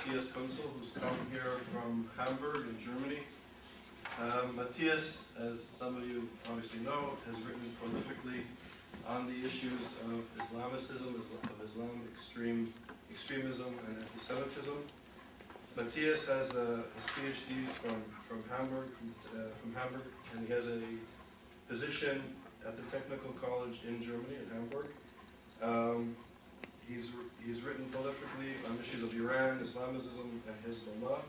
Matthias Kuntzel, who's come here from Hamburg in Germany. Matthias, as some of you obviously know, has written prolifically on the issues of Islamicism, of Islam extremism and anti-Semitism. Matthias has his PhD from Hamburg, and he has a position at the Technical College in Germany, in Hamburg. He's written prolifically on issues of Iran, Islamism, and Hezbollah.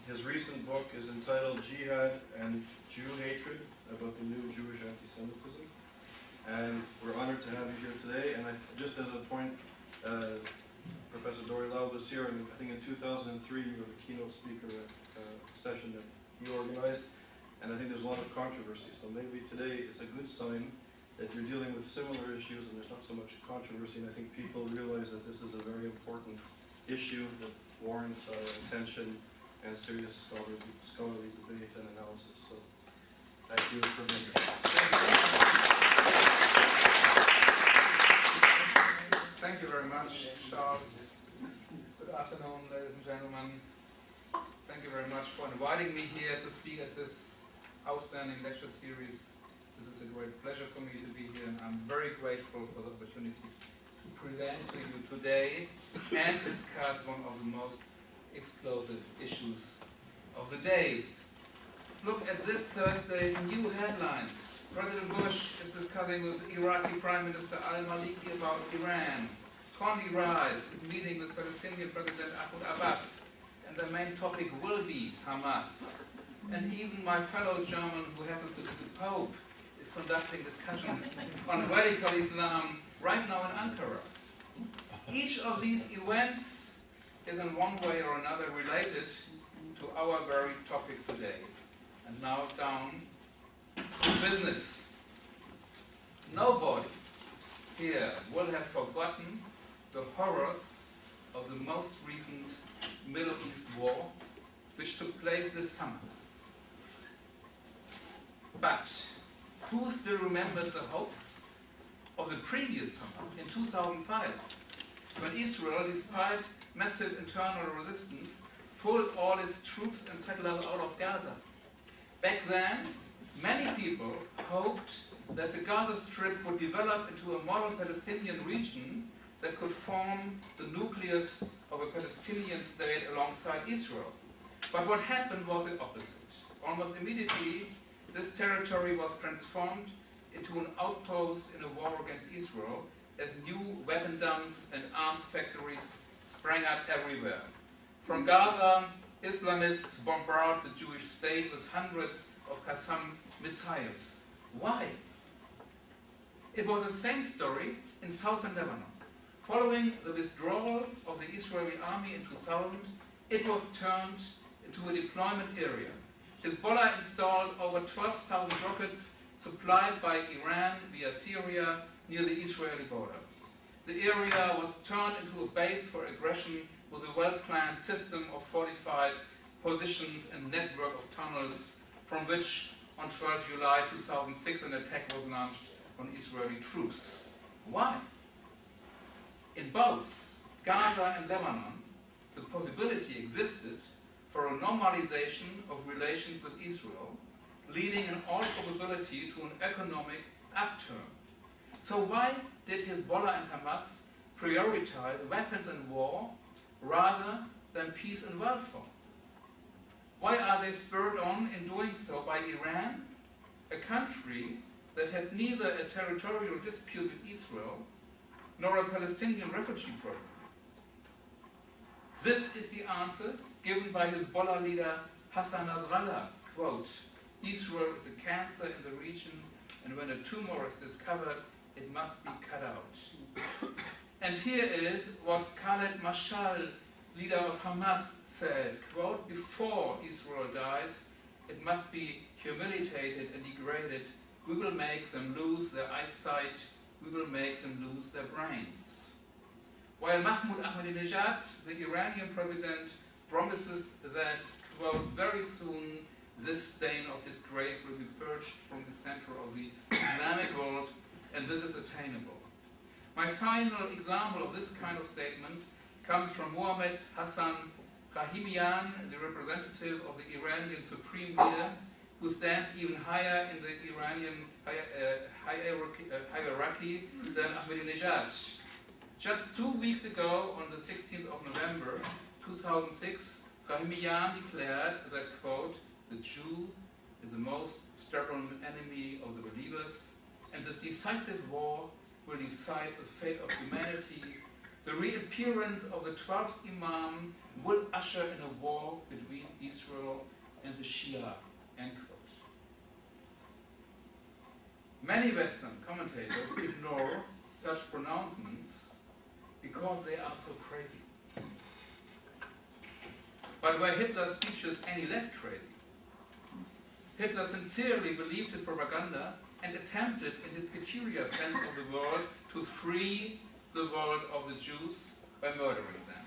His recent book is entitled Jihad and Jew Hatred, about the new Jewish anti-Semitism. And we're honored to have you here today. And just as a point, Professor Dori Lau was here, and I think in 2003 you were the keynote speaker at a session that he organized. And I think there's a lot of controversy. So maybe today is a good sign that you're dealing with similar issues and there's not so much controversy. And I think people realize that this is a very important issue that warrants our attention and serious scholarly debate and analysis. So thank you for being here. Thank you very much, Charles. Good afternoon, ladies and gentlemen. Thank you very much for inviting me here to speak at this outstanding lecture series. This is a great pleasure for me to be here, and I'm very grateful for the opportunity to present to you today and discuss one of the most explosive issues of the day. Look at this Thursday's new headlines. President Bush is discussing with Iraqi Prime Minister al-Maliki about Iran. Condi Rice is meeting with Palestinian President Mahmoud Abbas, and the main topic will be Hamas. And even my fellow German, who happens to be the Pope, is conducting discussions on radical Islam right now in Ankara. Each of these events is in one way or another related to our very topic today. And now down to business. Nobody here will have forgotten the horrors of the most recent Middle East war, which took place this summer. But who still remembers the hopes of the previous summer, in 2005, when Israel, despite massive internal resistance, pulled all its troops and settlers out of Gaza? Back then, many people hoped that the Gaza Strip would develop into a model Palestinian region that could form the nucleus of a Palestinian state alongside Israel. But what happened was the opposite. Almost immediately, this territory was transformed into an outpost in a war against Israel, as new weapon dumps and arms factories sprang up everywhere. From Gaza, Islamists bombarded the Jewish state with hundreds of Qassam missiles. Why? It was the same story in southern Lebanon. Following the withdrawal of the Israeli army in 2000, it was turned into a deployment area. Hezbollah installed over 12,000 rockets supplied by Iran via Syria near the Israeli border. The area was turned into a base for aggression with a well-planned system of fortified positions and network of tunnels, from which on 12 July 2006 an attack was launched on Israeli troops. Why? In both Gaza and Lebanon, the possibility existed for a normalization of relations with Israel, leading in all probability to an economic upturn. So why did Hezbollah and Hamas prioritize weapons and war rather than peace and welfare? Why are they spurred on in doing so by Iran, a country that had neither a territorial dispute with Israel nor a Palestinian refugee problem? This is the answer given by Hezbollah leader Hassan Nasrallah, quote, "Israel is a cancer in the region, and when a tumor is discovered, it must be cut out." And here is what Khaled Mashal, leader of Hamas, said, quote, "Before Israel dies, it must be humiliated and degraded. We will make them lose their eyesight. We will make them lose their brains." While Mahmoud Ahmadinejad, the Iranian president, promises that, quote, "very soon this stain of disgrace will be purged from the center of the Islamic world, and this is attainable." My final example of this kind of statement comes from Mohammed Hassan Rahimian, the representative of the Iranian supreme leader, who stands even higher in the Iranian hierarchy than Ahmadinejad. Just 2 weeks ago, on the 16th of November 2006, Rahimian declared that, quote, "The Jew is the most stubborn enemy of the believers, and this decisive war will decide the fate of humanity. The reappearance of the 12th Imam will usher in a war between Israel and the Shia," end quote. Many Western commentators ignore such pronouncements because they are so crazy. But were Hitler's speeches any less crazy? Hitler sincerely believed his propaganda and attempted, in his peculiar sense of the world, to free the world of the Jews by murdering them.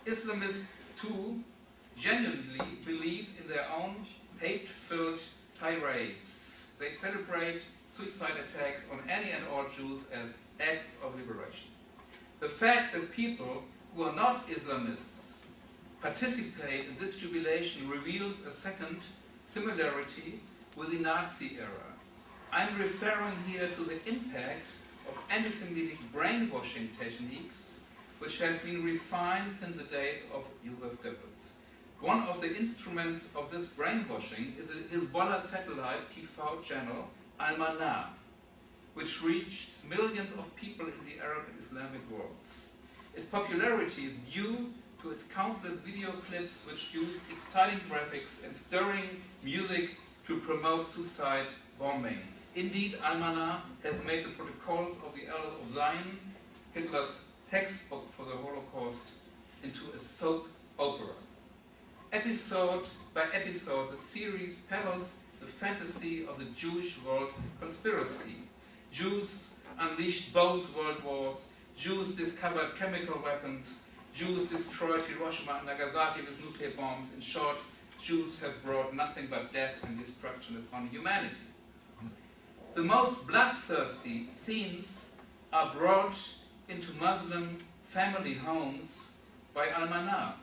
Islamists, too, genuinely believe in their own hate-filled tirades. They celebrate suicide attacks on any and all Jews as acts of liberation. The fact that people who are not Islamists participate in this jubilation reveals a second similarity with the Nazi era. I'm referring here to the impact of anti-Semitic brainwashing techniques, which have been refined since the days of Joseph Goebbels. One of the instruments of this brainwashing is a Hezbollah satellite TV channel, Al-Manar, which reaches millions of people in the Arab and Islamic worlds. Its popularity is due to its countless video clips which use exciting graphics and stirring music to promote suicide bombing. Indeed, Al-Manar has made the Protocols of the Elders of Zion, Hitler's textbook for the Holocaust, into a soap opera. Episode by episode, the series peddles the fantasy of the Jewish world conspiracy. Jews unleashed both world wars, Jews discovered chemical weapons, Jews destroyed Hiroshima and Nagasaki with nuclear bombs. In short, Jews have brought nothing but death and destruction upon humanity. The most bloodthirsty themes are brought into Muslim family homes by Al-Manar.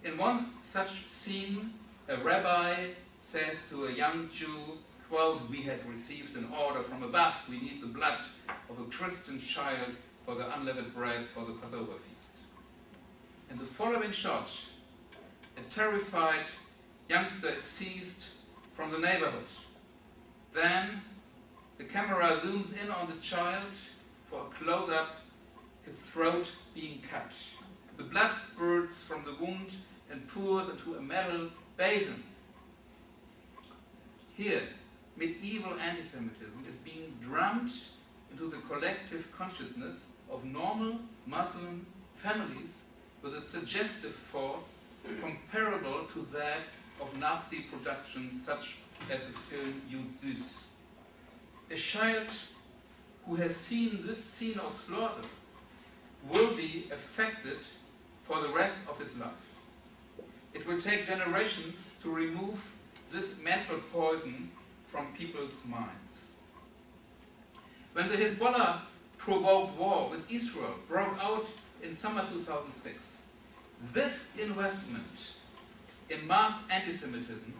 In one such scene, a rabbi says to a young Jew, quote, "We have received an order from above. We need the blood of a Christian child for the unleavened bread for the Passover feast." In the following shot, a terrified youngster is seized from the neighborhood. Then the camera zooms in on the child for a close-up, his throat being cut. The blood spurts from the wound and pours into a metal basin. Here, medieval anti-Semitism is being drummed into the collective consciousness of normal Muslim families with a suggestive force comparable to that of Nazi productions such as the film Jud Süß. A child who has seen this scene of slaughter will be affected for the rest of his life. It will take generations to remove this mental poison from people's minds. When the Hezbollah provoked war with Israel broke out in summer 2006, this investment in mass anti-Semitism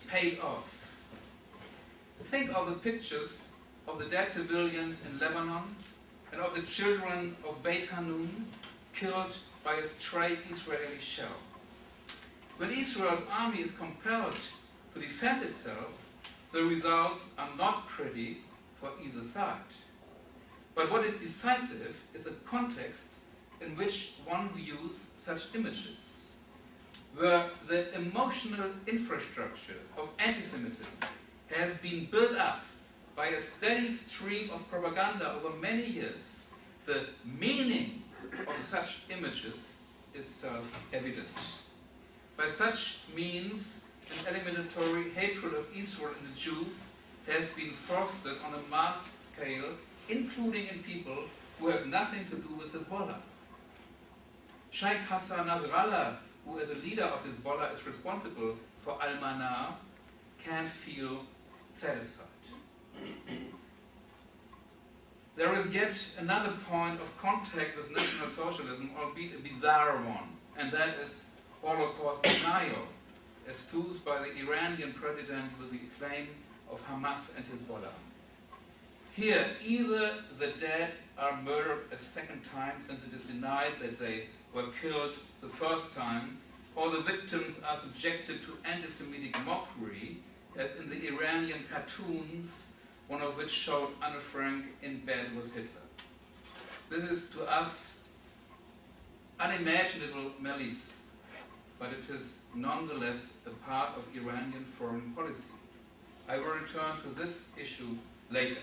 paid off. Think of the pictures of the dead civilians in Lebanon and of the children of Beit Hanun killed by a stray Israeli shell. When Israel's army is compelled to defend itself, the results are not pretty for either side. But what is decisive is the context in which one views such images, where the emotional infrastructure of anti-Semitism has been built up by a steady stream of propaganda over many years. The meaning of such images is self-evident. By such means, an eliminatory hatred of Israel and the Jews has been fostered on a mass scale, including in people who have nothing to do with Hezbollah. Sheikh Hassan Nasrallah, who as a leader of Hezbollah is responsible for Al-Manar, can't feel satisfied. there is yet another point of contact with National Socialism, albeit a bizarre one, and that is Holocaust denial, espoused by the Iranian president with the acclaim of Hamas and Hezbollah. Here, either the dead are murdered a second time since it is denied that they were killed the first time, or the victims are subjected to anti-Semitic mockery, as in the Iranian cartoons, one of which showed Anne Frank in bed with Hitler. This is to us unimaginable malice, but it is nonetheless a part of Iranian foreign policy. I will return to this issue later.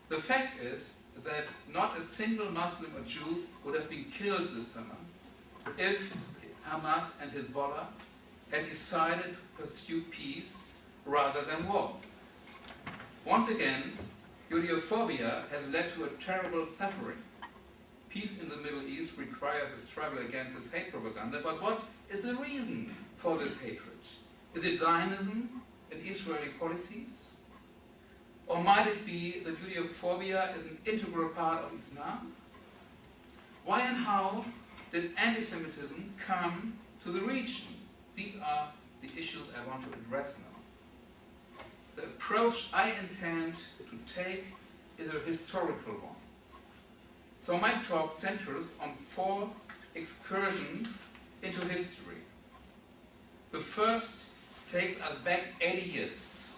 The fact is that not a single Muslim or Jew would have been killed this summer if Hamas and Hezbollah had decided to pursue peace rather than war. Once again, Judeophobia has led to a terrible suffering. Peace in the Middle East requires a struggle against this hate propaganda, but what is the reason for this hatred? Is it Zionism and Israeli policies? Or might it be that Judeophobia is an integral part of Islam? Why and how did anti-Semitism come to the region? These are the issues I want to address now. The approach I intend to take is a historical one. So my talk centers on 4 excursions into history. The first takes us back 80 years.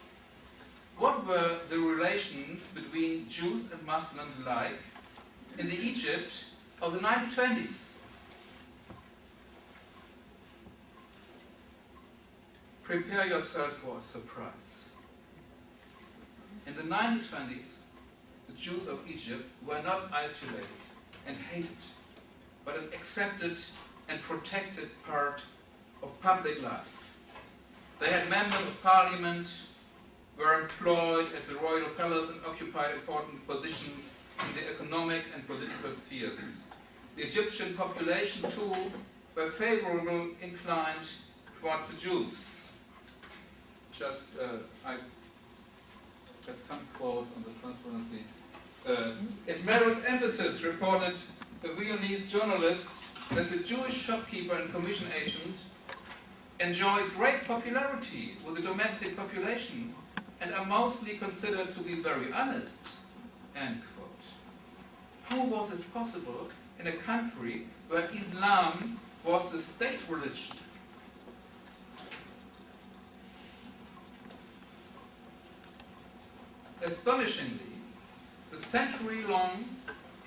What were the relations between Jews and Muslims like in the Egypt of the 1920s? Prepare yourself for a surprise. In the 1920s, the Jews of Egypt were not isolated and hated, but an accepted and protected part of public life. They had members of parliament, were employed at the royal palace and occupied important positions in the economic and political spheres. The Egyptian population, too, were favorably inclined towards the Jews. I got some quotes on the transparency. It merits emphasis, reported a Viennese journalist, that the Jewish shopkeeper and commission agent enjoy great popularity with the domestic population and are mostly considered to be very honest, end quote. How was this possible in a country where Islam was the state religion? Astonishingly, the century-long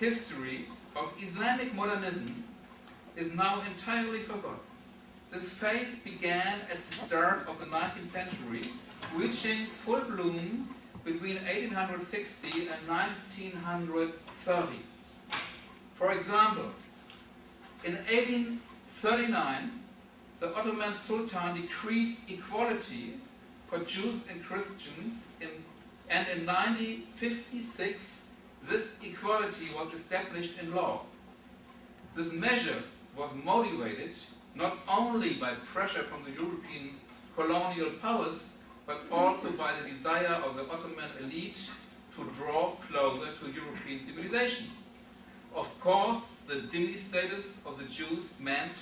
history of Islamic modernism is now entirely forgotten. This phase began at the start of the 19th century, reaching full bloom between 1860 and 1930. For example, in 1839, the Ottoman Sultan decreed equality for Jews and Christians, and in 1956, this equality was established in law. This measure was motivated not only by pressure from the European colonial powers, but also by the desire of the Ottoman elite to draw closer to European civilization. Of course, the dhimmi status of the Jews meant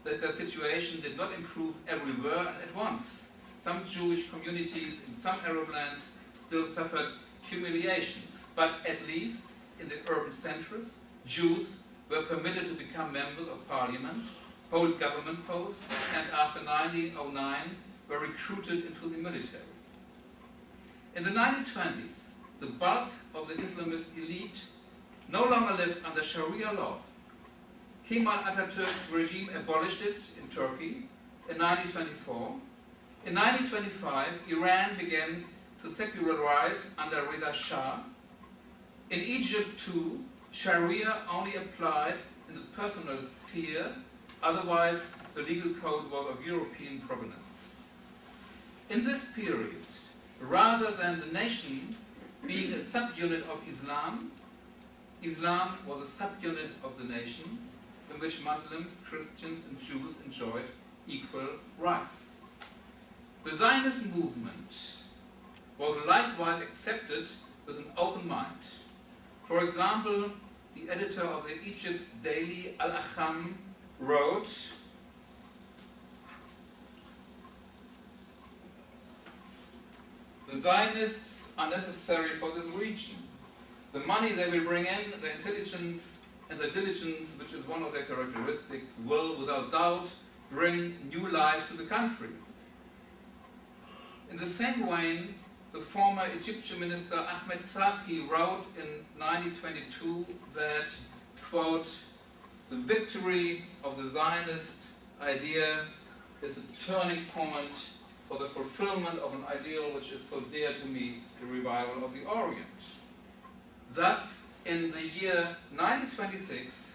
that their situation did not improve everywhere and at once. Some Jewish communities in some Arab lands still suffered humiliations, but at least in the urban centers, Jews were permitted to become members of parliament, hold government posts, and after 1909 were recruited into the military. In the 1920s, the bulk of the Islamist elite no longer lived under Sharia law. Kemal Atatürk's regime abolished it in Turkey in 1924. In 1925, Iran began to secularize under Reza Shah. In Egypt too, Sharia only applied in the personal sphere, otherwise the legal code was of European provenance. In this period, rather than the nation being a subunit of Islam, Islam was a subunit of the nation in which Muslims, Christians and Jews enjoyed equal rights. The Zionist movement was likewise accepted with an open mind. For example, the editor of the Egypt's daily Al-Aham wrote, "The Zionists are necessary for this region. The money they will bring in, the intelligence and the diligence, which is one of their characteristics, will without doubt bring new life to the country." In the same vein, the former Egyptian minister Ahmed Saqi wrote in 1922 that, quote, "The victory of the Zionist idea is a turning point for the fulfillment of an ideal which is so dear to me, the revival of the Orient." Thus, in the year 1926,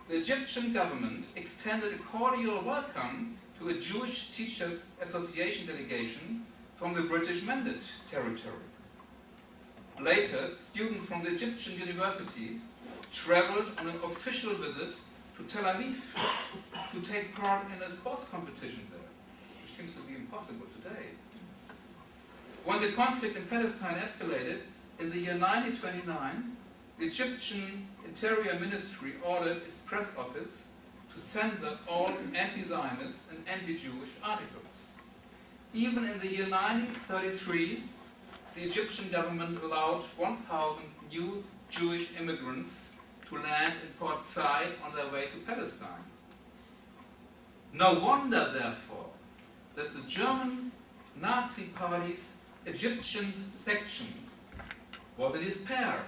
the Egyptian government extended a cordial welcome to a Jewish Teachers Association delegation from the British Mandate territory. Later, students from the Egyptian university traveled on an official visit to Tel Aviv to take part in a sports competition there, which seems to be impossible today. When the conflict in Palestine escalated in the year 1929, the Egyptian Interior Ministry ordered its press office to censor all anti-Zionist and anti-Jewish articles. Even in the year 1933, the Egyptian government allowed 1,000 new Jewish immigrants to land in Port Said on their way to Palestine. No wonder, therefore, that the German Nazi Party's Egyptian section was in despair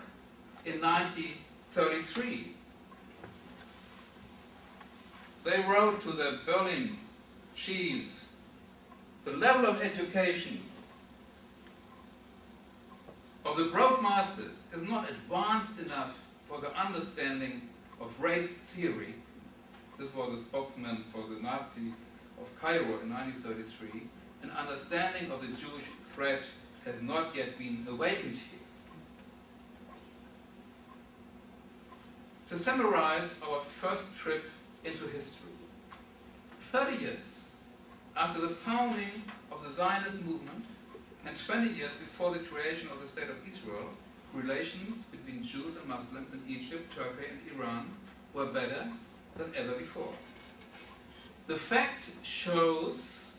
in 1933. They wrote to the Berlin chiefs, "The level of education of the broad masses is not advanced enough for the understanding of race theory." This was a spokesman for the Nazi of Cairo in 1933. "An understanding of the Jewish threat has not yet been awakened here." To summarize our first trip into history, 30 years after the founding of the Zionist movement and 20 years before the creation of the State of Israel, relations between Jews and Muslims in Egypt, Turkey and Iran were better than ever before. The fact shows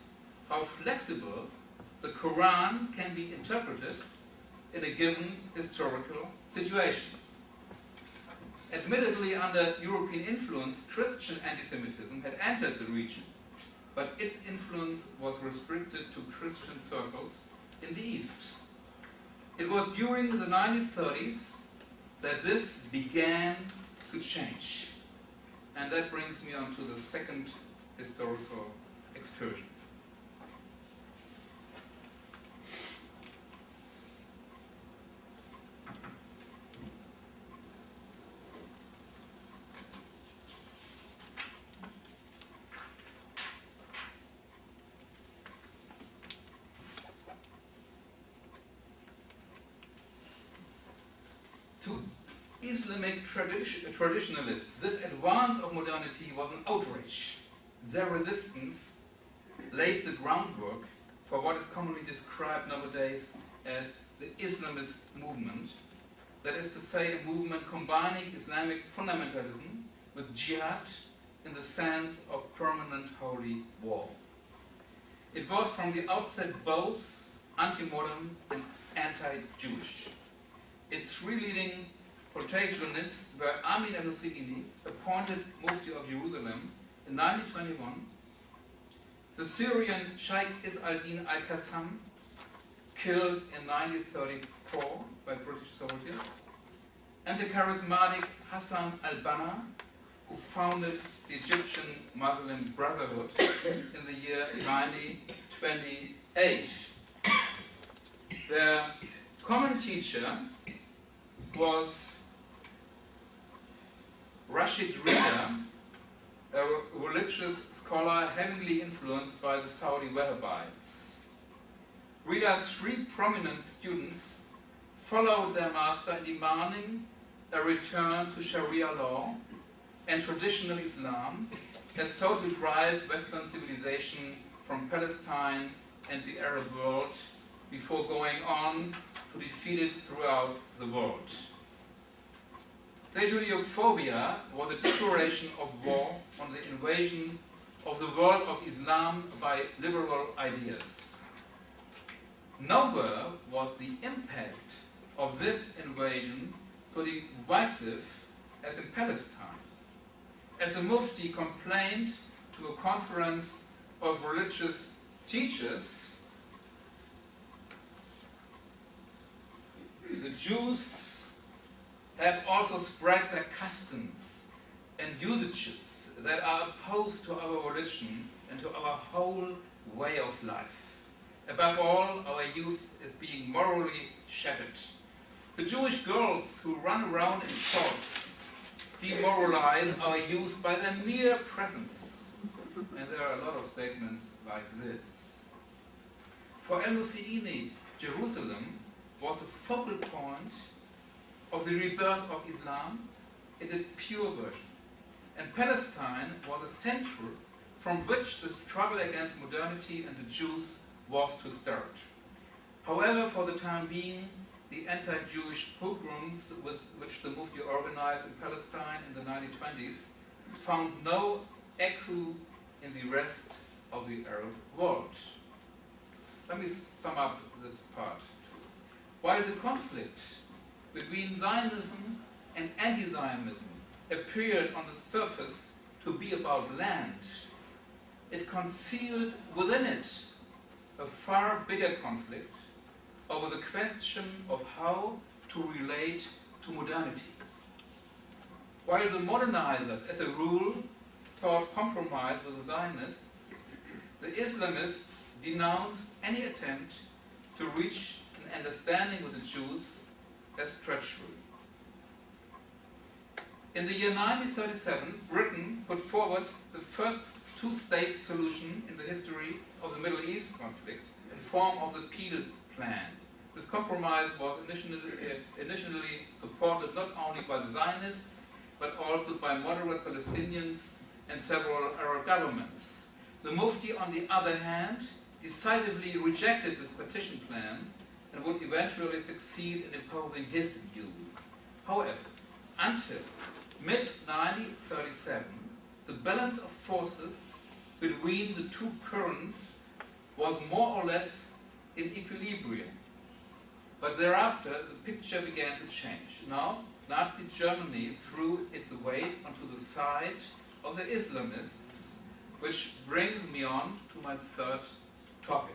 how flexible the Quran can be interpreted in a given historical situation. Admittedly, under European influence, Christian anti-Semitism had entered the region, but its influence was restricted to Christian circles in the East. It was during the 1930s that this began to change. And that brings me on to the second historical excursion. To Islamic traditionalists, this advance of modernity was an outrage. Their resistance lays the groundwork for what is commonly described nowadays as the Islamist movement, that is to say, a movement combining Islamic fundamentalism with jihad in the sense of permanent holy war. It was from the outset both anti-modern and anti-Jewish. Its three leading protagonists were Amin al-Husseini, appointed Mufti of Jerusalem in 1921, the Syrian Sheikh Is al-Din al-Qassam, killed in 1934 by British soldiers, and the charismatic Hassan al-Banna, who founded the Egyptian Muslim Brotherhood in the year 1928. Their common teacher was Rashid Rida, a religious scholar heavily influenced by the Saudi Wahhabites. Rida's three prominent students followed their master in demanding a return to Sharia law and traditional Islam, as so to drive Western civilization from Palestine and the Arab world before going on to defeat it throughout the world. Their Judeophobia was a declaration of war on the invasion of the world of Islam by liberal ideas. Nowhere was the impact of this invasion so divisive as in Palestine. As the Mufti complained to a conference of religious teachers, the Jews have also spread their customs and usages that are opposed to our religion and to our whole way of life. Above all, our youth is being morally shattered. The Jewish girls who run around in shorts demoralize our youth by their mere presence. And there are a lot of statements like this. For El-Husseini, Jerusalem was the focal point of the rebirth of Islam in its pure version. And Palestine was a center from which the struggle against modernity and the Jews was to start. However, for the time being, the anti-Jewish pogroms which the Mufti organized in Palestine in the 1920s found no echo in the rest of the Arab world. Let me sum up this part. While the conflict between Zionism and anti-Zionism appeared on the surface to be about land, it concealed within it a far bigger conflict over the question of how to relate to modernity. While the modernizers, as a rule, sought compromise with the Zionists, the Islamists denounced any attempt to reach an understanding with the Jews as treachery. In the year 1937, Britain put forward the first two-state solution in the history of the Middle East conflict in form of the Peel Plan. This compromise was initially supported not only by the Zionists, but also by moderate Palestinians and several Arab governments. The Mufti, on the other hand, decisively rejected this partition plan and would eventually succeed in imposing his view. However, until mid-1937, the balance of forces between the two currents was more or less in equilibrium. But thereafter, the picture began to change. Now, Nazi Germany threw its weight onto the side of the Islamists, which brings me on to my third topic.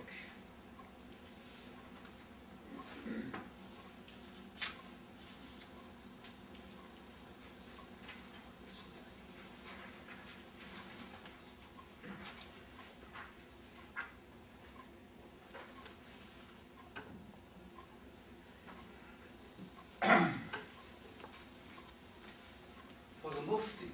For the Mufti,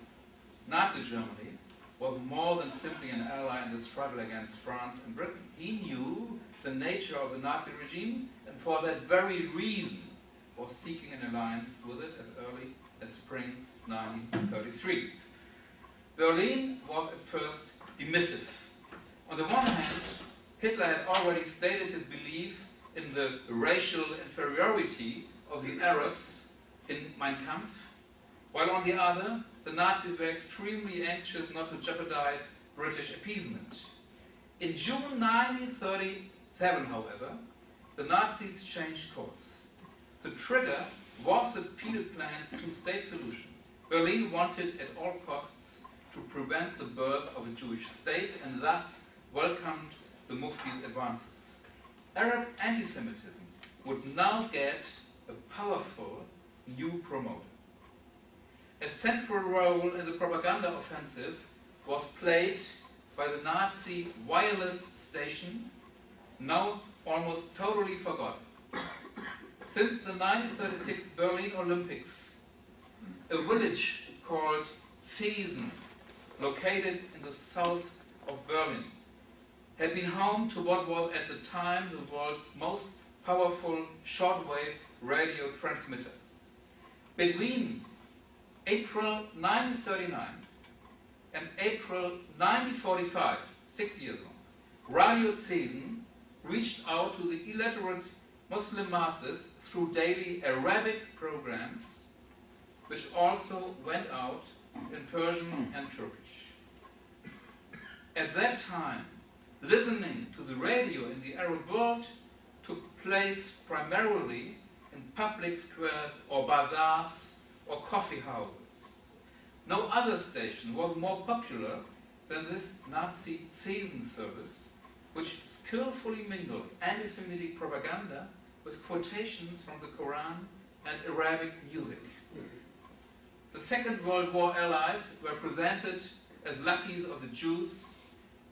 Nazi Germany was more than simply an ally in the struggle against France and Britain. He knew the nature of the Nazi regime, and for that very reason was seeking an alliance with it as early as spring 1933. Berlin was at first dismissive. On the one hand, Hitler had already stated his belief in the racial inferiority of the Arabs in Mein Kampf, while on the other, the Nazis were extremely anxious not to jeopardize British appeasement. In June 1937, however, the Nazis changed course. The trigger was the Peel Plan's two-state solution. Berlin wanted at all costs to prevent the birth of a Jewish state and thus welcomed the Mufti's advances. Arab anti-Semitism would now get a powerful new promoter. A central role in the propaganda offensive was played by the Nazi wireless station, now almost totally forgotten. Since the 1936 Berlin Olympics, a village called Zeesen, located in the south of Berlin, had been home to what was at the time the world's most powerful shortwave radio transmitter. Between April 1939 and April 1945, 6 years ago, Radio Zeesen reached out to the illiterate Muslim masses through daily Arabic programs which also went out in Persian and Turkish. At that time, listening to the radio in the Arab world took place primarily in public squares or bazaars or coffee houses. No other station was more popular than this Nazi season service, which skillfully mingled anti-Semitic propaganda with quotations from the Quran and Arabic music. The Second World War allies were presented as lackeys of the Jews,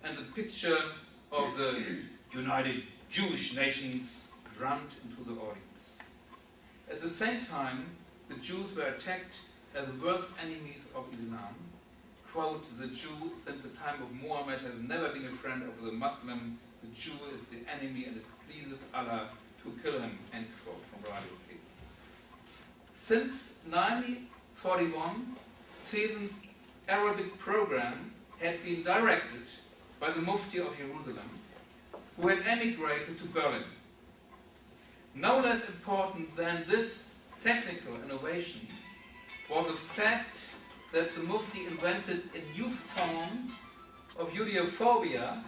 and the picture of the United Jewish Nations drummed into the audience. At the same time, the Jews were attacked as the worst enemies of Islam. Quote, "The Jew since the time of Muhammad has never been a friend of the Muslim. The Jew is the enemy and it pleases Allah to kill him," end quote from Radio C. Since 1941, Season's Arabic program had been directed by the Mufti of Jerusalem, who had emigrated to Berlin. No less important than this technical innovation was the fact that the Mufti invented a new form of Judeophobia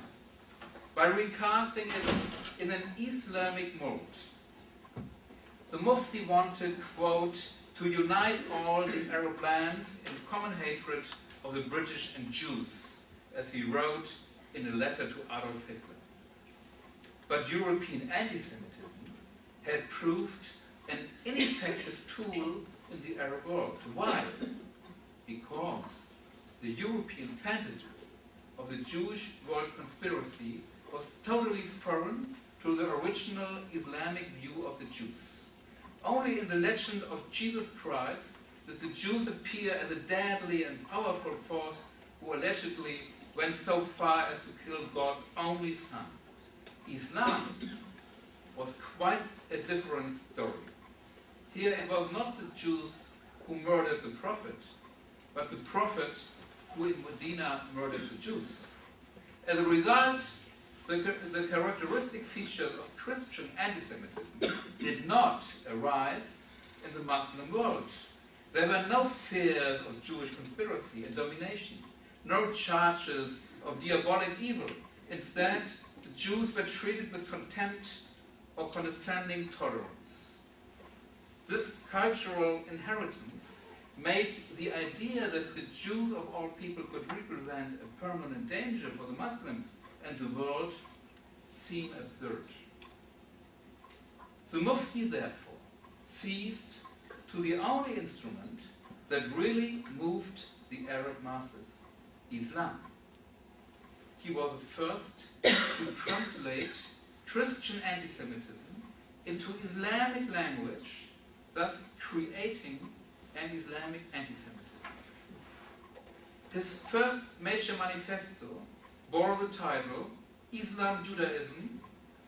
by recasting it in an Islamic mold. The Mufti wanted, quote, "to unite all the Arab lands in common hatred of the British and Jews," as he wrote in a letter to Adolf Hitler. But European anti-Semitism had proved an ineffective tool in the Arab world. Why? Because the European fantasy of the Jewish world conspiracy was totally foreign to the original Islamic view of the Jews. Only in the legend of Jesus Christ did the Jews appear as a deadly and powerful force who allegedly went so far as to kill God's only son. Islam was quite a different story. Here it was not the Jews who murdered the prophet, but the prophet who in Medina murdered the Jews. As a result, the characteristic features of Christian anti-Semitism did not arise in the Muslim world. There were no fears of Jewish conspiracy and domination, no charges of diabolic evil. Instead, the Jews were treated with contempt or condescending tolerance. This cultural inheritance made the idea that the Jews of all people could represent a permanent danger for the Muslims and the world seem absurd. The Mufti, therefore, seized to the only instrument that really moved the Arab masses, Islam. He was the first to translate Christian anti-Semitism into Islamic language, thus creating an Islamic anti-Semitism. His first major manifesto bore the title Islam, Judaism,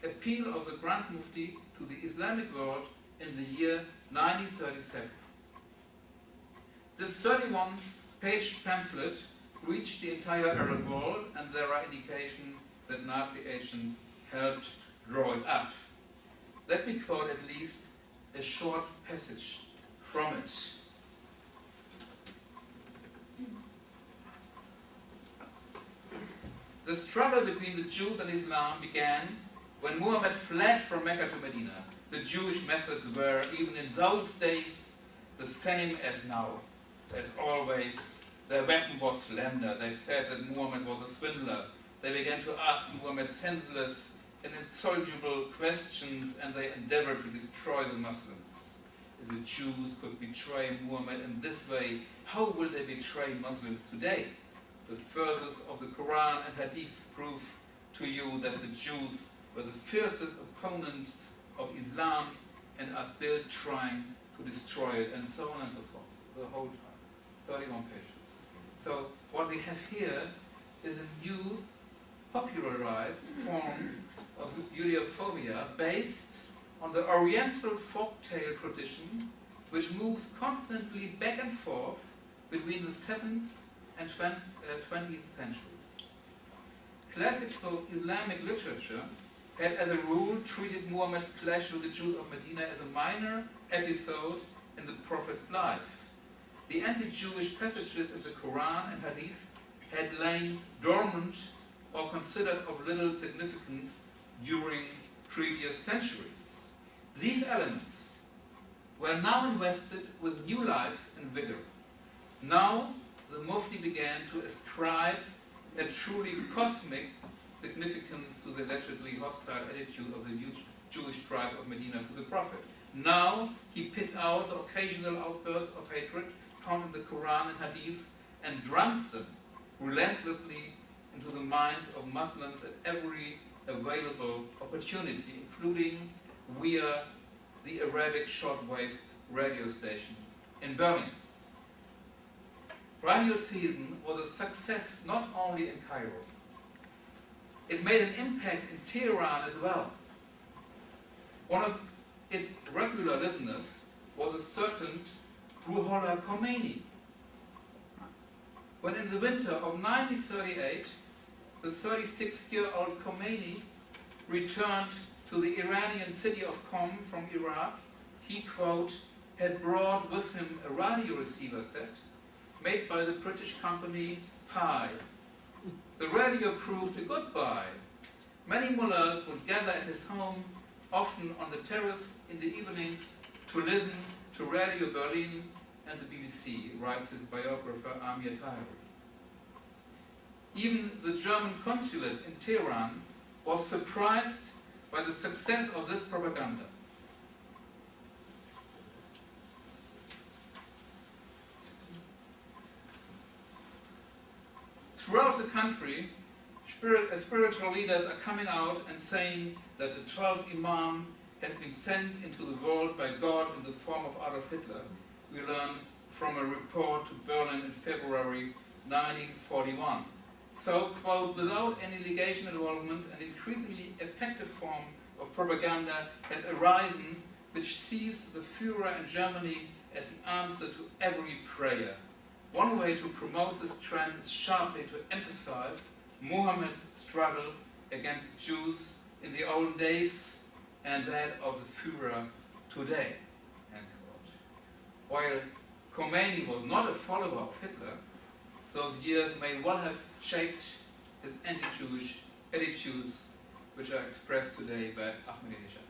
Appeal of the Grand Mufti to the Islamic World in the year 1937. This 31-page pamphlet reached the entire Arab world, and there are indications that Nazi agents helped draw it up. Let me quote at least a short passage from it. The struggle between the Jews and Islam began when Muhammad fled from Mecca to Medina. The Jewish methods were, even in those days, the same as now. As always, their weapon was slender. They said that Muhammad was a swindler. They began to ask Muhammad senseless and insoluble questions, and they endeavored to destroy the Muslims. If the Jews could betray Muhammad in this way, how will they betray Muslims today? The verses of the Quran and Hadith prove to you that the Jews were the fiercest opponents of Islam and are still trying to destroy it, and so on and so forth. The whole time, 31 pages. So what we have here is a new popularized form of Judeophobia based on the Oriental folktale tradition, which moves constantly back and forth between the 7th and 20th centuries. Classical Islamic literature had as a rule treated Muhammad's clash with the Jews of Medina as a minor episode in the Prophet's life. the anti-Jewish passages in the Quran and Hadith had lain dormant or considered of little significance during previous centuries. These elements were now invested with new life and vigor. Now the Mufti began to ascribe a truly cosmic significance to the allegedly hostile attitude of the Jewish tribe of Medina to the Prophet. Now he picked out the occasional outbursts of hatred found in the Quran and Hadith and drummed them relentlessly into the minds of Muslims at every available opportunity, including via the Arabic shortwave radio station in Berlin. Radio Season was a success not only in Cairo. It made an impact in Tehran as well. One of its regular listeners was a certain Ruhollah Khomeini. When in the winter of 1938, the 36-year-old Khomeini returned to the Iranian city of Qom from Iraq, he, quote, had brought with him a radio receiver set made by the British company Pi. The radio proved a good buy. Many mullahs would gather at his home, often on the terrace in the evenings, to listen to Radio Berlin and the BBC, writes his biographer Amir Tahiri. Even the German consulate in Tehran was surprised by the success of this propaganda. Throughout the country, spiritual leaders are coming out and saying that the 12th Imam has been sent into the world by God in the form of Adolf Hitler. We learn from a report to Berlin in February 1941. So, quote, without any legation involvement, an increasingly effective form of propaganda has arisen which sees the Führer in Germany as an answer to every prayer. One way to promote this trend is sharply to emphasize Muhammad's struggle against Jews in the old days and that of the Führer today. End quote. While Khomeini was not a follower of Hitler, those years may well have shaped his anti-Jewish attitudes, which are expressed today by Ahmadinejad.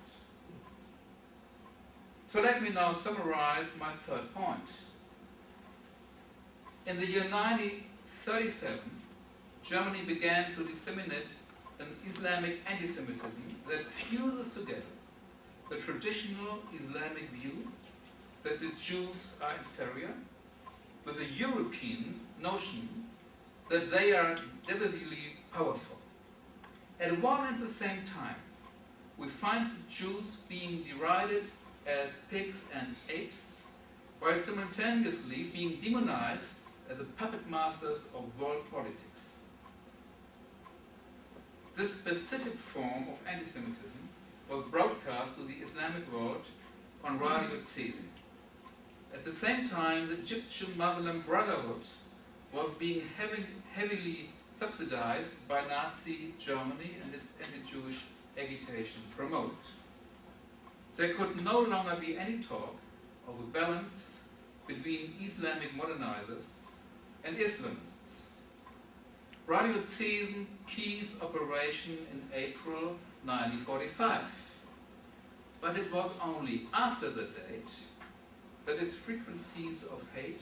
So let me now summarize my third point. In the year 1937, Germany began to disseminate an Islamic antisemitism that fuses together the traditional Islamic view that the Jews are inferior with a European notion that they are divisively powerful. At one and the same time, we find the Jews being derided as pigs and apes, while simultaneously being demonized as the puppet masters of world politics. This specific form of anti-Semitism was broadcast to the Islamic world on Radio Season. At the same time, the Egyptian Muslim Brotherhood was being heavily subsidized by Nazi Germany and its anti-Jewish agitation promoted. There could no longer be any talk of a balance between Islamic modernizers and Islamists. Radio Season ceased operation in April 1945, but it was only after the date that its frequencies of hate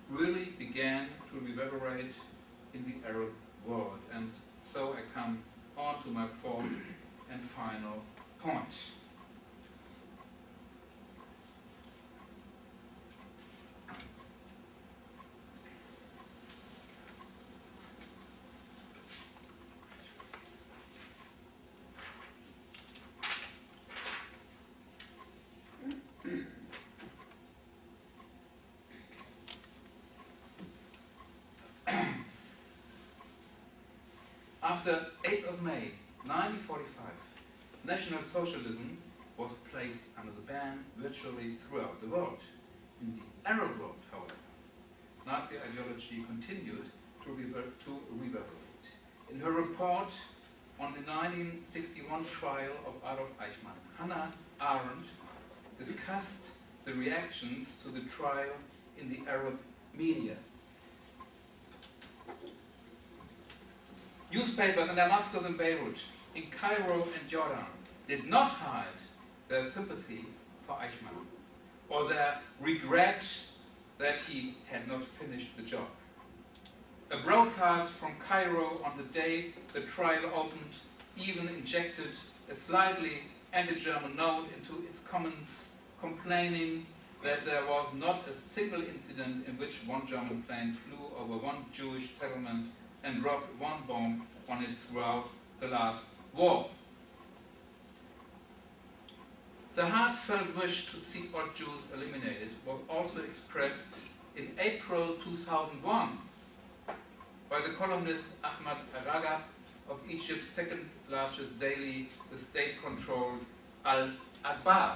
really began to reverberate in the Arab world. And so I come on to my fourth and final point. After 8th of May 1945, National Socialism was placed under the ban virtually throughout the world. In the Arab world, however, Nazi ideology continued to reverberate. In her report on the 1961 trial of Adolf Eichmann, Hannah Arendt discussed the reactions to the trial in the Arab media. Newspapers in Damascus and Beirut, in Cairo and Jordan, did not hide their sympathy for Eichmann or their regret that he had not finished the job. A broadcast from Cairo on the day the trial opened even injected a slightly anti-German note into its comments, complaining that there was not a single incident in which one German plane flew over one Jewish settlement and dropped one bomb on it throughout the last war. The heartfelt wish to see all Jews eliminated was also expressed in April 2001 by the columnist Ahmad Aragab of Egypt's second largest daily, the state-controlled Al-Akhbar.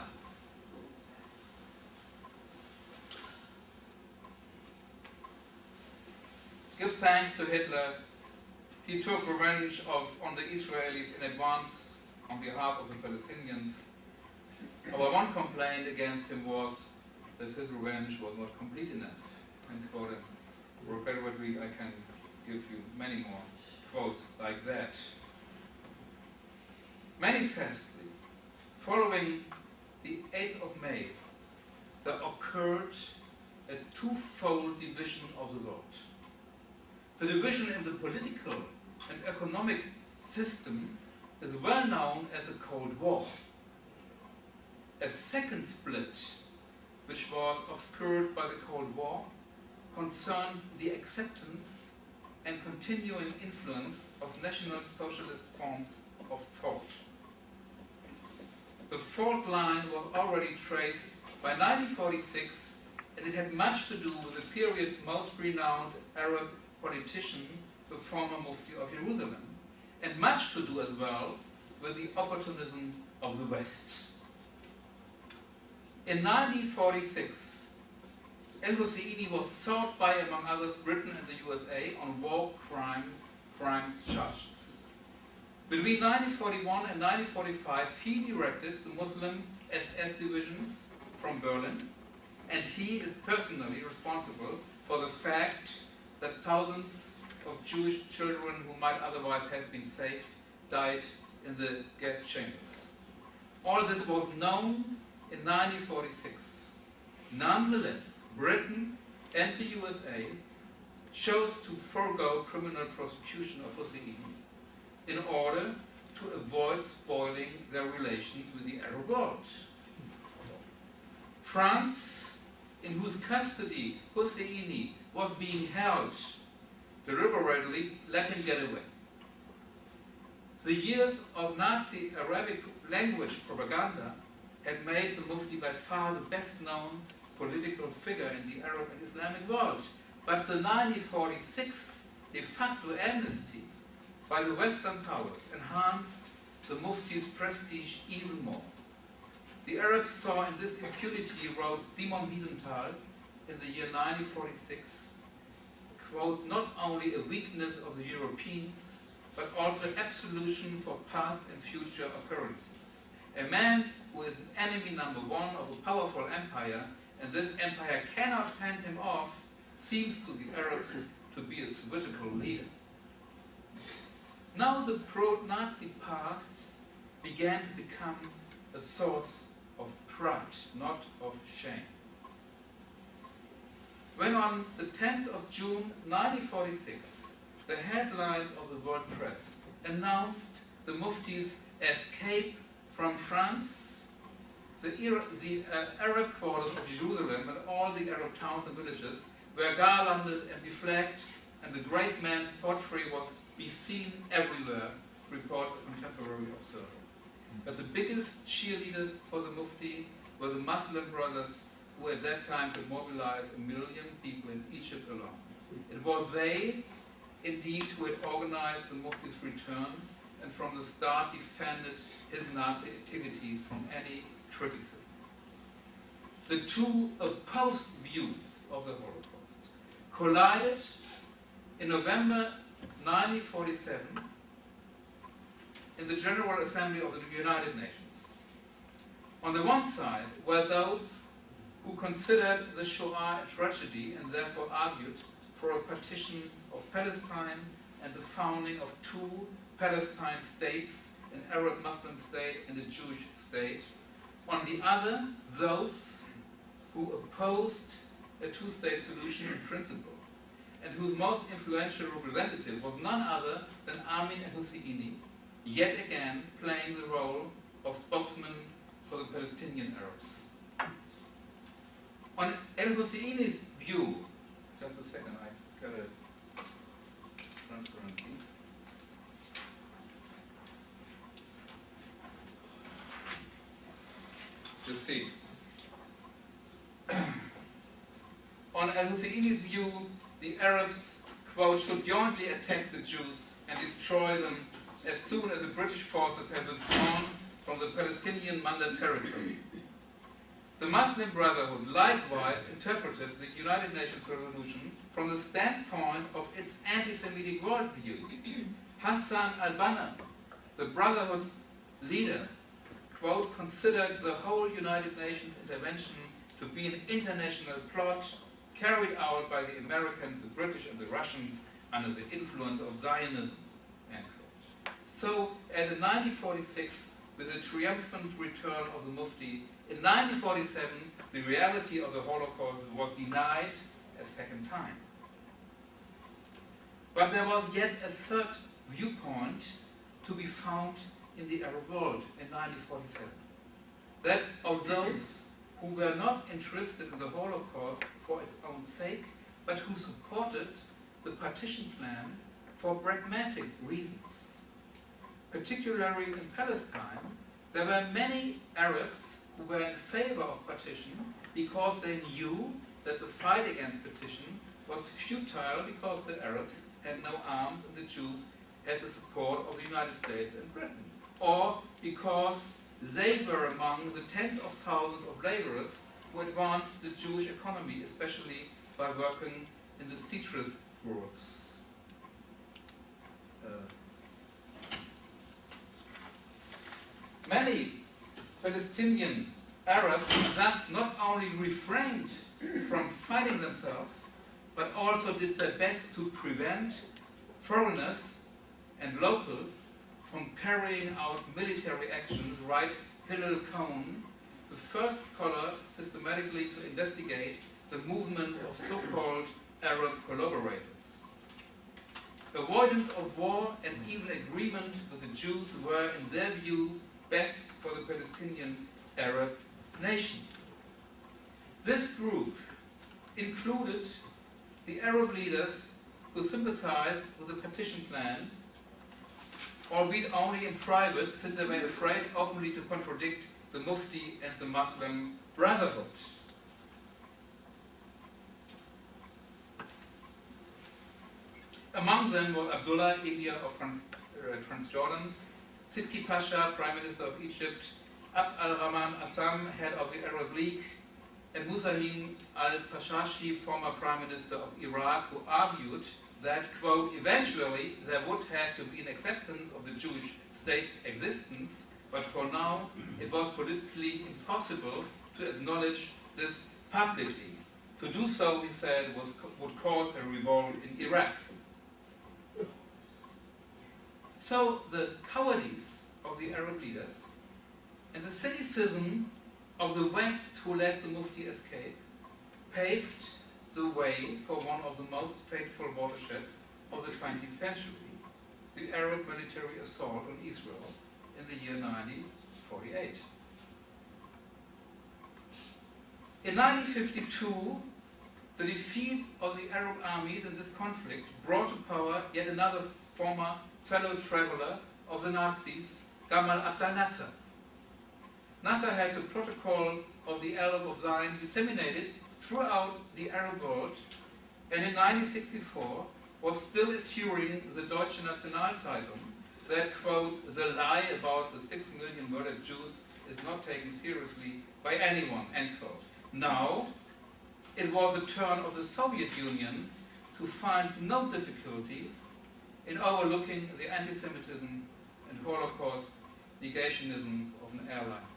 Give thanks to Hitler. He took revenge on the Israelis in advance on behalf of the Palestinians. Our one complaint against him was that his revenge was not complete enough. And quote, regrettably, I can give you many more quotes like that. Manifestly, following the 8th of May, there occurred a twofold division of the world. The division in the political and economic system is well known as the Cold War. A second split, which was obscured by the Cold War, concerned the acceptance and continuing influence of National Socialist forms of thought. The fault line was already traced by 1946, and it had much to do with the period's most renowned Arab politician, the former Mufti of Jerusalem, and much to do as well with the opportunism of the West. In 1946, El-Husseini was sought by, among others, Britain and the USA on war crimes charges. Between 1941 and 1945, he directed the Muslim SS divisions from Berlin, and he is personally responsible for the fact that thousands of Jewish children who might otherwise have been saved died in the gas chambers. All this was known in 1946. Nonetheless, Britain and the USA chose to forego criminal prosecution of Hussein in order to avoid spoiling their relations with the Arab world. France, in whose custody Husseini was being held, deliberately let him get away. The years of Nazi Arabic language propaganda had made the Mufti by far the best-known political figure in the Arab and Islamic world. But the 1946 de facto amnesty by the Western powers enhanced the Mufti's prestige even more. The Arabs saw in this impunity, wrote Simon Wiesenthal in the year 1946, quote, not only a weakness of the Europeans, but also absolution for past and future occurrences. A man who is an enemy number one of a powerful empire, and this empire cannot fend him off, seems to the Arabs to be a suitable leader. Now the pro-Nazi past began to become a source of pride, not of shame. When on the 10th of June 1946, the headlines of the world press announced the Mufti's escape from France, the Arab quarters of Jerusalem and all the Arab towns and villages were garlanded and beflagged, and the great man's portrait was be seen everywhere, reports a contemporary observer. But the biggest cheerleaders for the Mufti were the Muslim brothers, who at that time could mobilize 1 million people in Egypt alone. It was they, indeed, who had organized the Mufti's return and from the start defended his Nazi activities from any criticism. The two opposed views of the Holocaust collided in November 1947 in the General Assembly of the United Nations. On the one side were those who considered the Shoah a tragedy and therefore argued for a partition of Palestine and the founding of two Palestine states, an Arab Muslim state and a Jewish state. On the other, those who opposed a two-state solution in principle, and whose most influential representative was none other than Amin al-Husseini, yet again playing the role of spokesman for the Palestinian Arabs. On al-Husseini's view, just a second, I got a transparency. You see, on al-Husseini's view, the Arabs, quote, should jointly attack the Jews and destroy them as soon as the British forces have withdrawn from the Palestinian Mandate territory. The Muslim Brotherhood likewise interpreted the United Nations resolution from the standpoint of its anti-Semitic worldview. Hassan al-Banna, the Brotherhood's leader, quote, considered the whole United Nations intervention to be an international plot carried out by the Americans, the British and the Russians under the influence of Zionism, end quote. So, as in 1946, with the triumphant return of the Mufti, in 1947, the reality of the Holocaust was denied a second time. But there was yet a third viewpoint to be found in the Arab world in 1947. That of those who were not interested in the Holocaust for its own sake, but who supported the partition plan for pragmatic reasons. Particularly in Palestine, there were many Arabs who were in favor of partition because they knew that the fight against partition was futile because the Arabs had no arms and the Jews had the support of the United States and Britain, or because they were among the tens of thousands of laborers who advanced the Jewish economy, especially by working in the citrus groves. Many Palestinian Arabs thus not only refrained from fighting themselves, but also did their best to prevent foreigners and locals from carrying out military actions. Wright Hillel Cohn, the first scholar systematically to investigate the movement of so-called Arab collaborators. Avoidance of war and even agreement with the Jews were, in their view, best for the Palestinian Arab nation. This group included the Arab leaders who sympathized with the partition plan, albeit only in private, since they were afraid openly to contradict the Mufti and the Muslim Brotherhood. Among them was Abdullah, Emir of Transjordan, Sidki Pasha, Prime Minister of Egypt, Abd al-Rahman Assam, head of the Arab League, and Musahim al-Pashashi, former Prime Minister of Iraq, who argued that, quote, eventually there would have to be an acceptance of the Jewish state's existence, but for now it was politically impossible to acknowledge this publicly. To do so, he said, would cause a revolt in Iraq. So the cowardice of the Arab leaders and the cynicism of the West, who let the Mufti escape, paved the way for one of the most fateful watersheds of the 20th century, the Arab military assault on Israel in the year 1948. In 1952, the defeat of the Arab armies in this conflict brought to power yet another former fellow traveler of the Nazis, Gamal Abdel Nasser. Nasser had the protocol of the Elders of Zion disseminated throughout the Arab world, and in 1964 was still issuing the Deutsche Nationalzeitung that, quote, the lie about the 6 million murdered Jews is not taken seriously by anyone, end quote. Now, it was the turn of the Soviet Union to find no difficulty in overlooking the anti-Semitism and Holocaust negationism of an airline.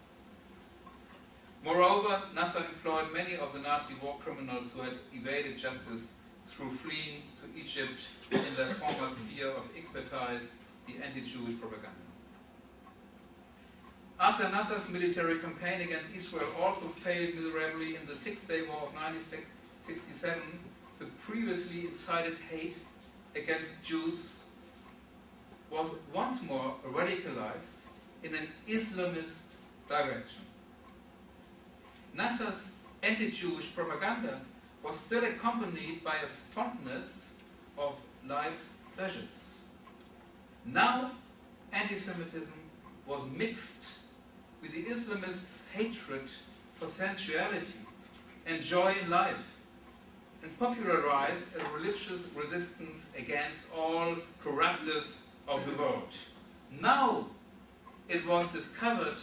Moreover, Moreover, Nasser employed many of the Nazi war criminals who had evaded justice through fleeing to Egypt in their former sphere of expertise, the anti-Jewish propaganda. After Nasser's military campaign against Israel also failed miserably in the Six-Day War of 1967, the previously incited hate against Jews was once more radicalized in an Islamist direction. Nasser's anti-Jewish propaganda was still accompanied by a fondness of life's pleasures. Now, anti-Semitism was mixed with the Islamists' hatred for sensuality and joy in life, and popularized a religious resistance against all corruptors of the world. Now it was discovered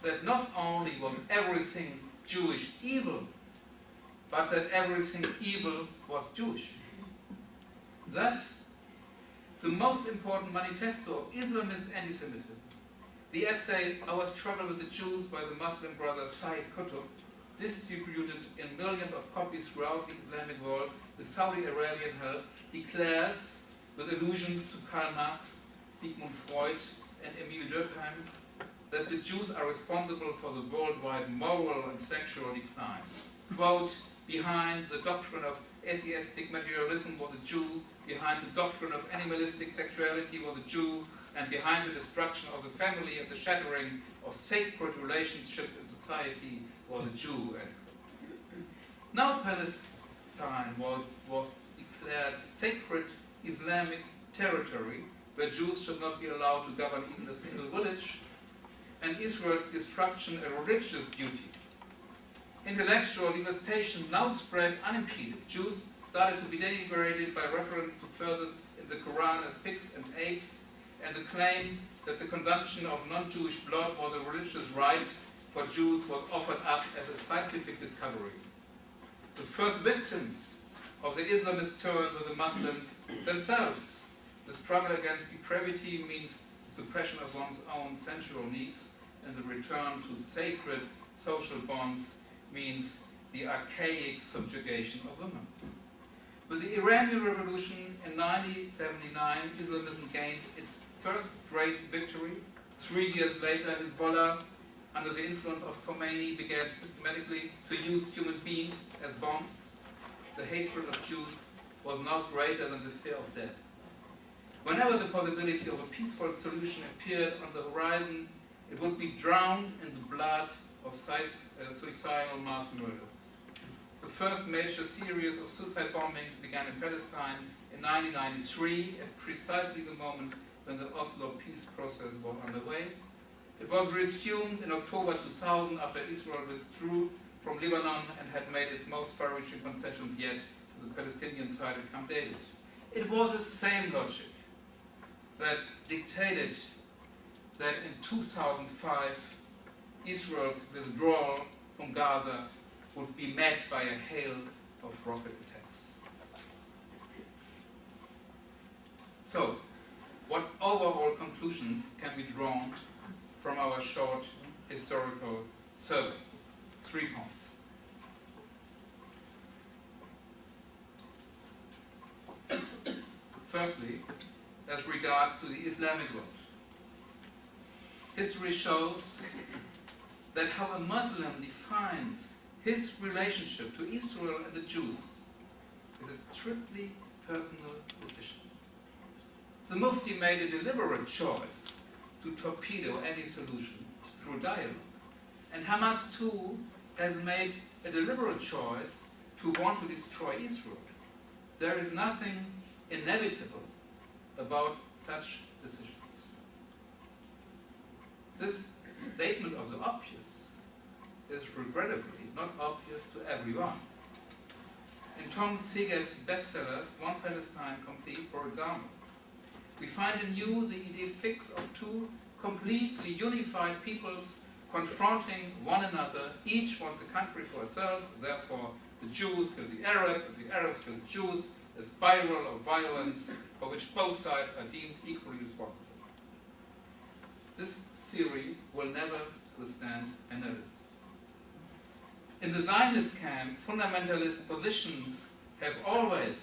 that not only was everything Jewish evil, but that everything evil was Jewish. Thus, the most important manifesto of Islamist anti-Semitism, the essay Our Struggle with the Jews by the Muslim brother Said Qutb, distributed in millions of copies throughout the Islamic world with Saudi Arabian help, declares, with allusions to Karl Marx, Sigmund Freud, and Emil Durkheim, that the Jews are responsible for the worldwide moral and sexual decline. Quote, behind the doctrine of atheistic materialism was a Jew, behind the doctrine of animalistic sexuality was a Jew, and behind the destruction of the family and the shattering of sacred relationships in society was a Jew. Now Palestine was declared sacred Islamic territory where Jews should not be allowed to govern even a single village, and Israel's destruction a religious duty. Intellectual devastation now spread unimpeded. Jews started to be denigrated by reference to furthers in the Quran as pigs and apes, and the claim that the consumption of non-Jewish blood was a religious right for Jews was offered up as a scientific discovery. The first victims of the Islamist turn were the Muslims themselves. The struggle against depravity means the suppression of one's own sensual needs, and the return to sacred social bonds means the archaic subjugation of women. With the Iranian Revolution in 1979, Islamism gained its first great victory. 3 years later, Hezbollah, under the influence of Khomeini, began systematically to use human beings as bombs. The hatred of Jews was now greater than the fear of death. Whenever the possibility of a peaceful solution appeared on the horizon, it would be drowned in the blood of suicidal mass murders. The first major series of suicide bombings began in Palestine in 1993, at precisely the moment when the Oslo peace process was underway. It was resumed in October 2000 after Israel withdrew from Lebanon and had made its most far-reaching concessions yet to the Palestinian side at Camp David. It was the same logic that dictated that in 2005 Israel's withdrawal from Gaza would be met by a hail of rocket attacks. So, what overall conclusions can be drawn from our short historical survey? 3 points. Firstly, as regards to the Islamic world, history shows that how a Muslim defines his relationship to Israel and the Jews is a strictly personal decision. The Mufti made a deliberate choice to torpedo any solution through dialogue, and Hamas too has made a deliberate choice to want to destroy Israel. There is nothing inevitable about such decisions. This statement of the obvious is regrettably not obvious to everyone. In Tom Segal's bestseller, One Palestine Complete, for example, we find anew the idea fix of two completely unified peoples confronting one another. Each wants a country for itself, therefore the Jews kill the Arabs and the Arabs kill the Jews, a spiral of violence for which both sides are deemed equally responsible. This theory will never withstand analysis. In the Zionist camp, fundamentalist positions have always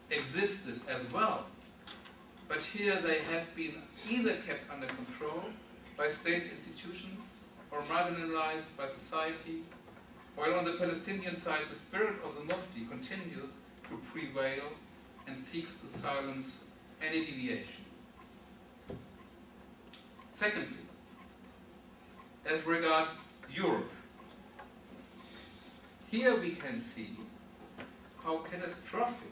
existed as well, but here they have been either kept under control by state institutions or marginalized by society, while on the Palestinian side the spirit of the Mufti continues to prevail and seeks to silence any deviation. Secondly, as regard Europe, here we can see how catastrophic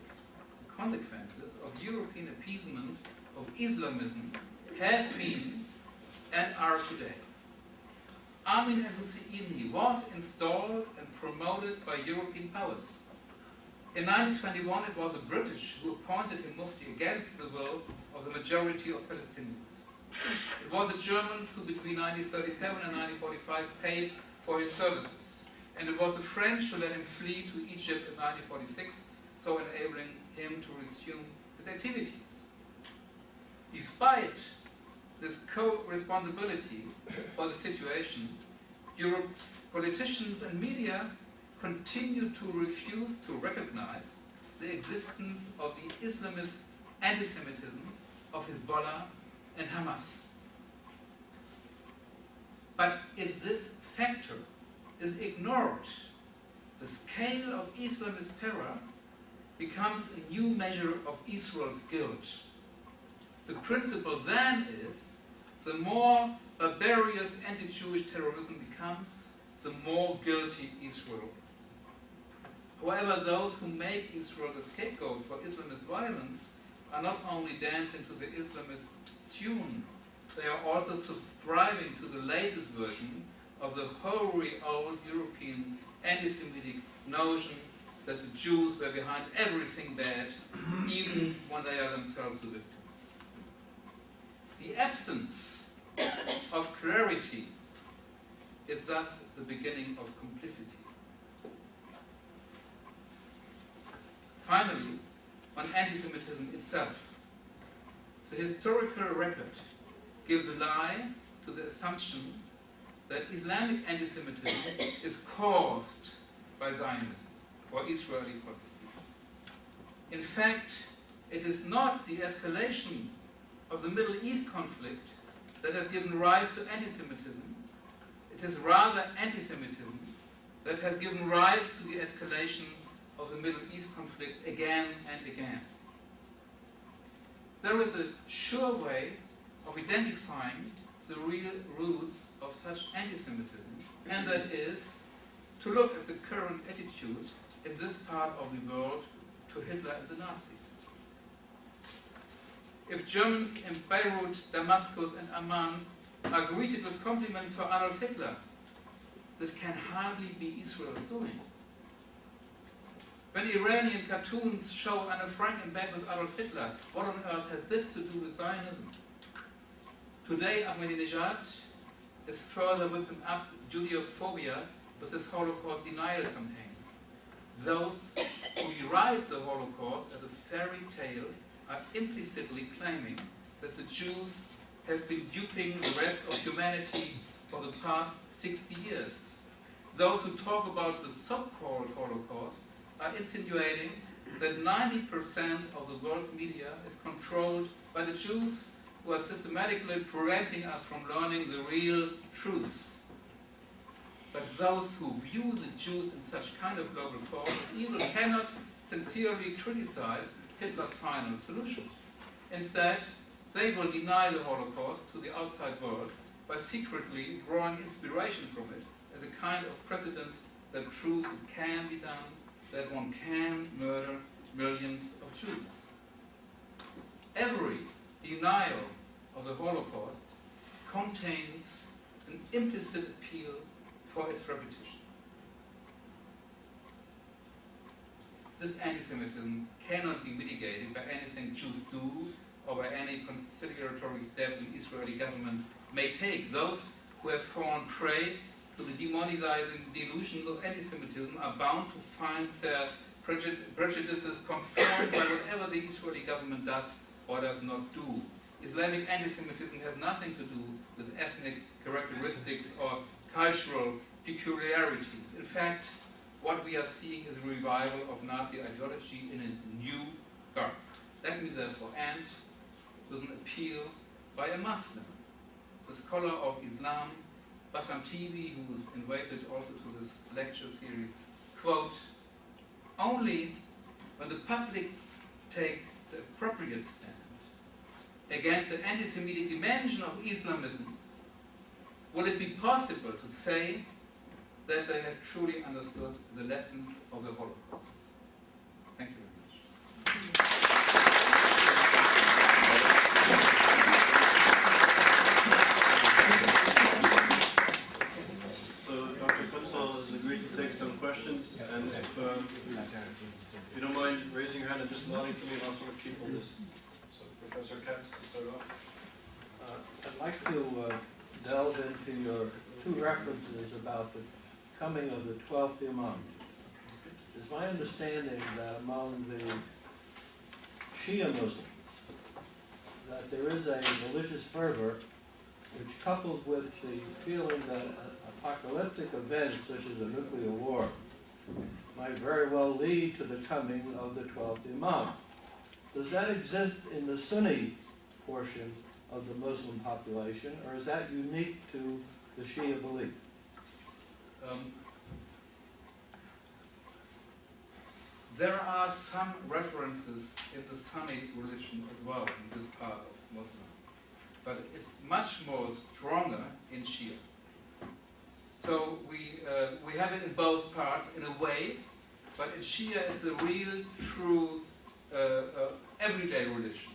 the consequences of European appeasement of Islamism have been and are today. Amin al-Husseini was installed and promoted by European powers. In 1921 it was the British who appointed him Mufti against the will of the majority of Palestinians. It was the Germans who between 1937 and 1945 paid for his services. And it was the French who let him flee to Egypt in 1946, so enabling him to resume his activities. Despite this co-responsibility for the situation, Europe's politicians and media continue to refuse to recognize the existence of the Islamist anti-Semitism of Hezbollah and Hamas. But if this factor is ignored, the scale of Islamist terror becomes a new measure of Israel's guilt. The principle then is, the more barbarous anti-Jewish terrorism becomes, the more guilty Israel is. However, those who make Israel the scapegoat for Islamist violence are not only dancing to the Islamist tune, they are also subscribing to the latest version of the hoary old European anti-Semitic notion that the Jews were behind everything bad, even when they are themselves the victims. The absence of clarity is thus the beginning of complicity. Finally, on anti-Semitism itself, the historical record gives a lie to the assumption that Islamic anti-Semitism is caused by Zionism or Israeli policy. In fact, it is not the escalation of the Middle East conflict that has given rise to anti-Semitism. It is rather anti-Semitism that has given rise to the escalation of the Middle East conflict again and again. There is a sure way of identifying the real roots of such anti-Semitism, and that is to look at the current attitude in this part of the world to Hitler and the Nazis. If Germans in Beirut, Damascus and Amman are greeted with compliments for Adolf Hitler, this can hardly be Israel's doing. When Iranian cartoons show Anne Frank in bed with Adolf Hitler, what on earth has this to do with Zionism? Today, Ahmadinejad is further whipping up Judeophobia with his Holocaust denial campaign. Those who deride the Holocaust as a fairy tale are implicitly claiming that the Jews have been duping the rest of humanity for the past 60 years. Those who talk about the so-called Holocaust are insinuating that 90% of the world's media is controlled by the Jews who are systematically preventing us from learning the real truth. But those who view the Jews in such kind of global force as evil cannot sincerely criticize Hitler's final solution. Instead, they will deny the Holocaust to the outside world by secretly drawing inspiration from it as a kind of precedent that proves it can be done, that one can murder millions of Jews. Every denial of the Holocaust contains an implicit appeal for its repetition. This anti-Semitism cannot be mitigated by anything Jews do or by any conciliatory step the Israeli government may take. Those who have fallen prey to the demonizing delusions of anti-Semitism are bound to find their prejudices confirmed by whatever the Israeli government does or does not do. Islamic anti-Semitism has nothing to do with ethnic characteristics or cultural peculiarities. In fact, what we are seeing is a revival of Nazi ideology in a new garb. Let me therefore end with an appeal by a Muslim, the scholar of Islam, Bassam TV, who was invited also to this lecture series, quote, "Only when the public take the appropriate stand against the anti-Semitic dimension of Islamism will it be possible to say that they have truly understood the lessons of the Holocaust." Thank you very much. So Dr. Kuntzel has agreed to take some questions, and if you don't mind raising your hand and just nodding to me, and I'll sort of keep all this. So Professor Katz, to start off. I'd like to delve into your two references about the coming of the 12th Imam. It's my understanding that among the Shia Muslims, that there is a religious fervor which, coupled with the feeling that apocalyptic events such as a nuclear war might very well lead to the coming of the 12th Imam. Does that exist in the Sunni portion of the Muslim population, or is that unique to the Shia belief? There are some references in the Sunni religion as well in this part of Muslim, but it's much more stronger in Shia. So we have it in both parts in a way, but in Shia it's a real, true, everyday religion.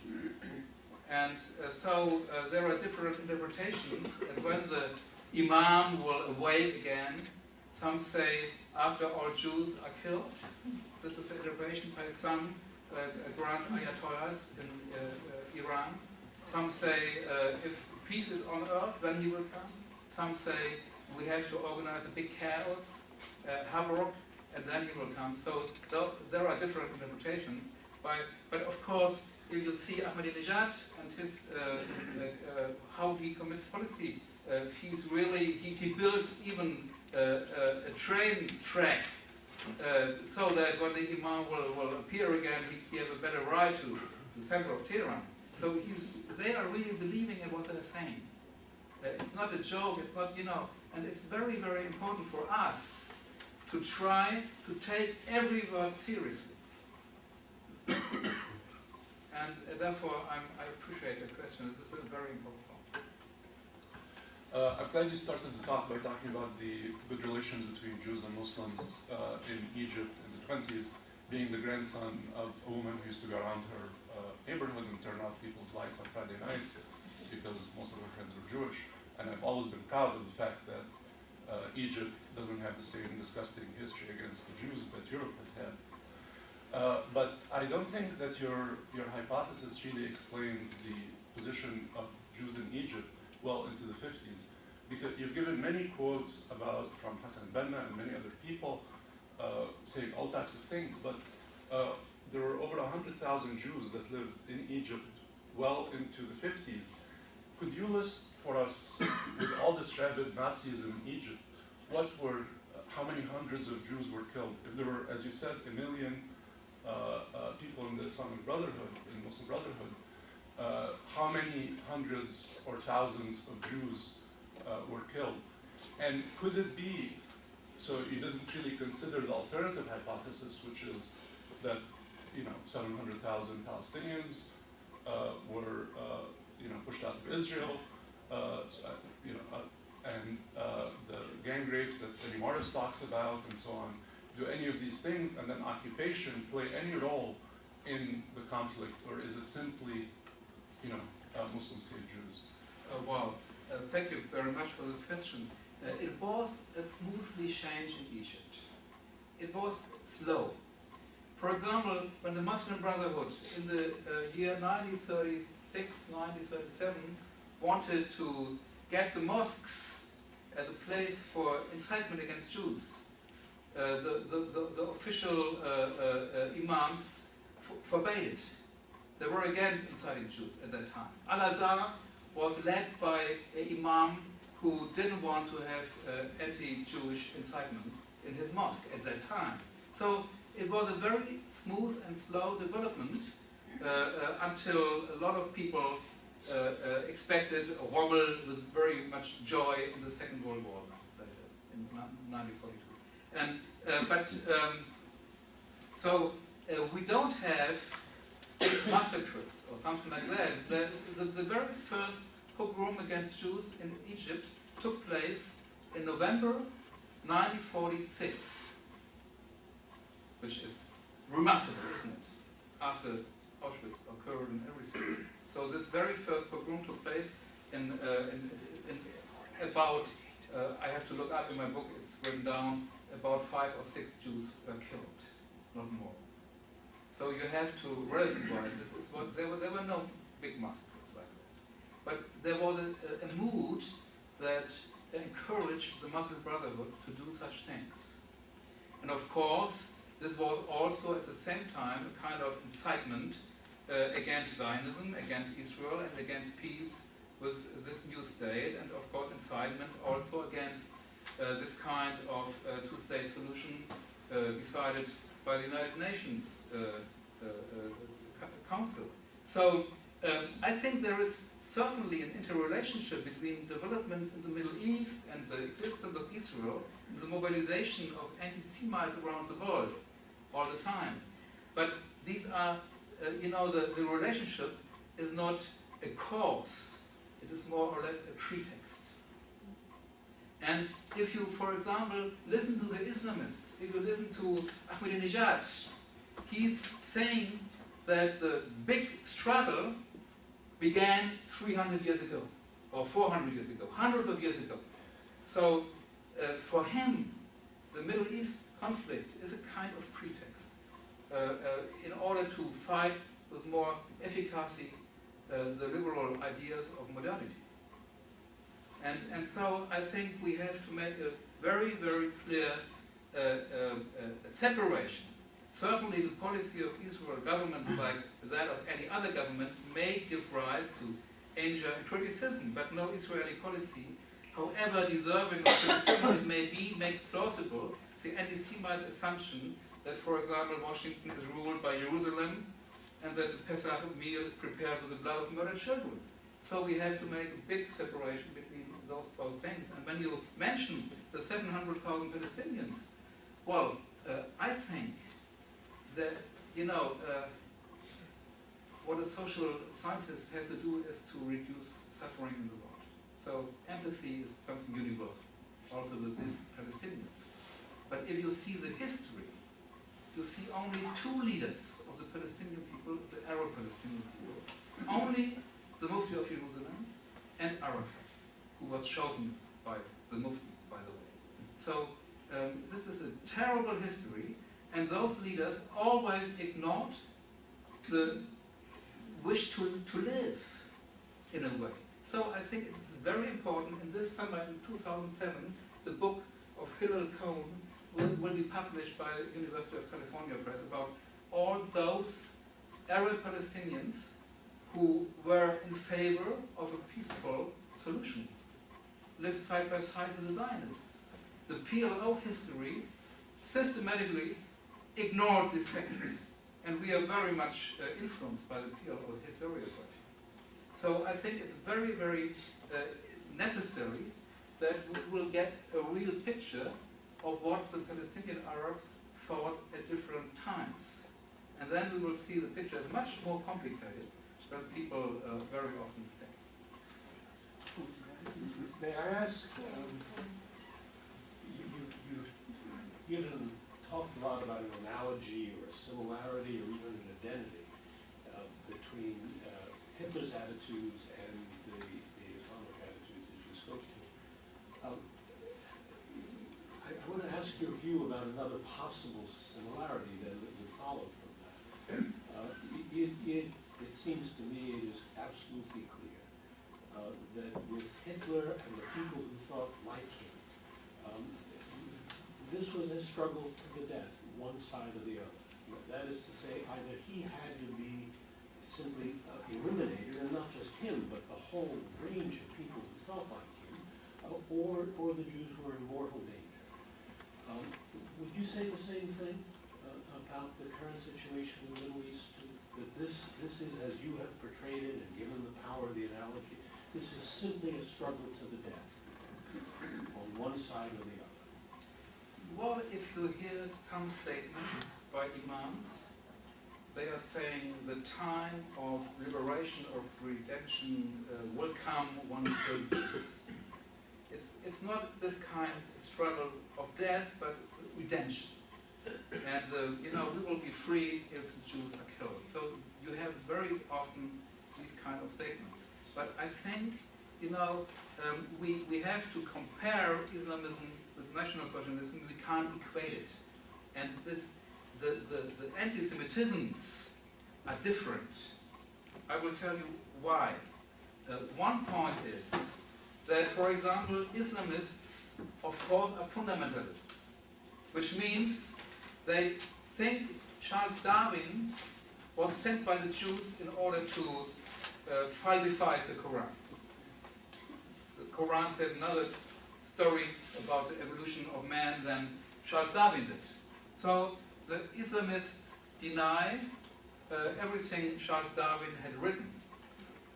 And so there are different interpretations, and when the Imam will awake again, some say after all Jews are killed. This is the interpretation by some grand ayatollahs in Iran. Some say if peace is on earth, then he will come. Some say we have to organize a big chaos, havoc, and then he will come. So there are different interpretations. But of course, if you see Ahmadinejad and his how he commits policy, he's really he built even a train track so that when the Imam will appear again, he has a better ride to the center of Tehran. So they are really believing in what they're saying. It's not a joke. It's not, and it's very, very important for us to try to take every word seriously. And therefore, I appreciate the question. This is a very important point. I'm glad you started the talk by talking about the good relations between Jews and Muslims in Egypt in the 20s, being the grandson of a woman who used to go around her neighborhood and turn off people's lights on Friday nights because most of her friends were Jewish. And I've always been proud of the fact that Egypt doesn't have the same disgusting history against the Jews that Europe has had. But I don't think that your hypothesis really explains the position of Jews in Egypt well into the 50s, because you've given many quotes from Hassan Banna and many other people saying all types of things, but there were over 100,000 Jews that lived in Egypt well into the 50s. Could you list for us, with all this rabid Nazism in Egypt, how many hundreds of Jews were killed? If there were, as you said, 1 million people in the Islamic Brotherhood, in Muslim Brotherhood, how many hundreds or thousands of Jews were killed? And could it be, so you didn't really consider the alternative hypothesis, which is that 700,000 Palestinians were pushed out of Israel, and the gang rapes that Eddie Morris talks about, and so on. Do any of these things and then occupation play any role in the conflict, or is it simply, Muslims hate Jews? Wow, thank you very much for this question. It was a smoothly change in Egypt. It was slow. For example, when the Muslim Brotherhood in the year 1936, 1937 wanted to get the mosques as a place for incitement against Jews, the official imams forbade it. They were against inciting Jews at that time. Al-Azhar was led by an imam who didn't want to have anti-Jewish incitement in his mosque at that time. So it was a very smooth and slow development until a lot of people expected a wobble with very much joy in the Second World War later, in 1942. And, so we don't have massacres or something like that. The very first pogrom against Jews in Egypt took place in November 1946, which is remarkable, isn't it? After Auschwitz occurred and everything. So this very first pogrom took place in about, I have to look up in my book, it's written down, about 5 or 6 Jews were killed, not more. So you have to relativize this. Is what there were no big massacres like that. But there was a mood that encouraged the Muslim Brotherhood to do such things. And of course, this was also at the same time a kind of incitement against Zionism, against Israel, and against peace with this new state, and of course incitement also against this kind of two-state solution decided by the United Nations Council. So I think there is certainly an interrelationship between developments in the Middle East and the existence of Israel and the mobilization of anti-Semites around the world all the time. But these are, the relationship is not a cause, it is more or less a pretext. And if you, for example, listen to the Islamists, if you listen to Ahmadinejad, he's saying that the big struggle began 300 years ago, or 400 years ago, hundreds of years ago. So for him, the Middle East conflict is a kind of pretext in order to fight with more efficacy the liberal ideas of modernity. And so I think we have to make a very, very clear separation. Certainly the policy of Israel governments like that of any other government may give rise to anger and criticism, but no Israeli policy, however deserving of criticism it may be, makes plausible the anti-Semite assumption that, for example, Washington is ruled by Jerusalem and that the Pesach meal is prepared with the blood of murdered children. So we have to make a big separation between those both things. And when you mention the 700,000 Palestinians, well, I think that, what a social scientist has to do is to reduce suffering in the world. So empathy is something universal, also with these Palestinians. But if you see the history, you see only 2 leaders of the Palestinian people, the Arab Palestinian people. Only the Mufti of Jerusalem and Arafat, who was chosen by the Mufti, by the way. So this is a terrible history, and those leaders always ignored the wish to live in a way. So I think it's very important. In this summer, in 2007, the book of Hillel Cohn will be published by University of California Press about all those Arab Palestinians who were in favor of a peaceful solution, lived side by side with the Zionists. The PLO history systematically ignored these factors, and we are very much influenced by the PLO historiography. So I think it's very, very necessary that we will get a real picture of what the Palestinian Arabs thought at different times. And then we will see the picture is much more complicated than people very often think. May I ask, you've talked a lot about an analogy or a similarity or even an identity between Hitler's attitudes and the Islamic attitudes that you spoke to. I want to ask your view about another possible similarity then that would follow from that. It seems to me it is absolutely clear that with Hitler and the people who thought like him, this was a struggle to the death, one side or the other. That is to say, either he had to be simply eliminated, and not just him, but the whole range of people who thought like him, or the Jews who are in mortal danger. Would you say the same thing about the current situation in the Middle East? That this is, as you have portrayed it and given the power of the analogy, this is simply a struggle to the death on one side or the other? Well, if you hear some statements by imams, they are saying the time of liberation, of redemption will come once the it's not this kind of struggle of death, but redemption. And you know, we will be free if the Jews are killed. So you have very often these kind of statements. But I think, you know, we have to compare Islamism with National Socialism. We can't equate it. And this, the anti-Semitisms are different. I will tell you why. One point is that, for example, Islamists, of course, are fundamentalists, which means they think Charles Darwin was sent by the Jews in order to falsify the Quran. The Quran says another story about the evolution of man than Charles Darwin did. So the Islamists deny everything Charles Darwin had written.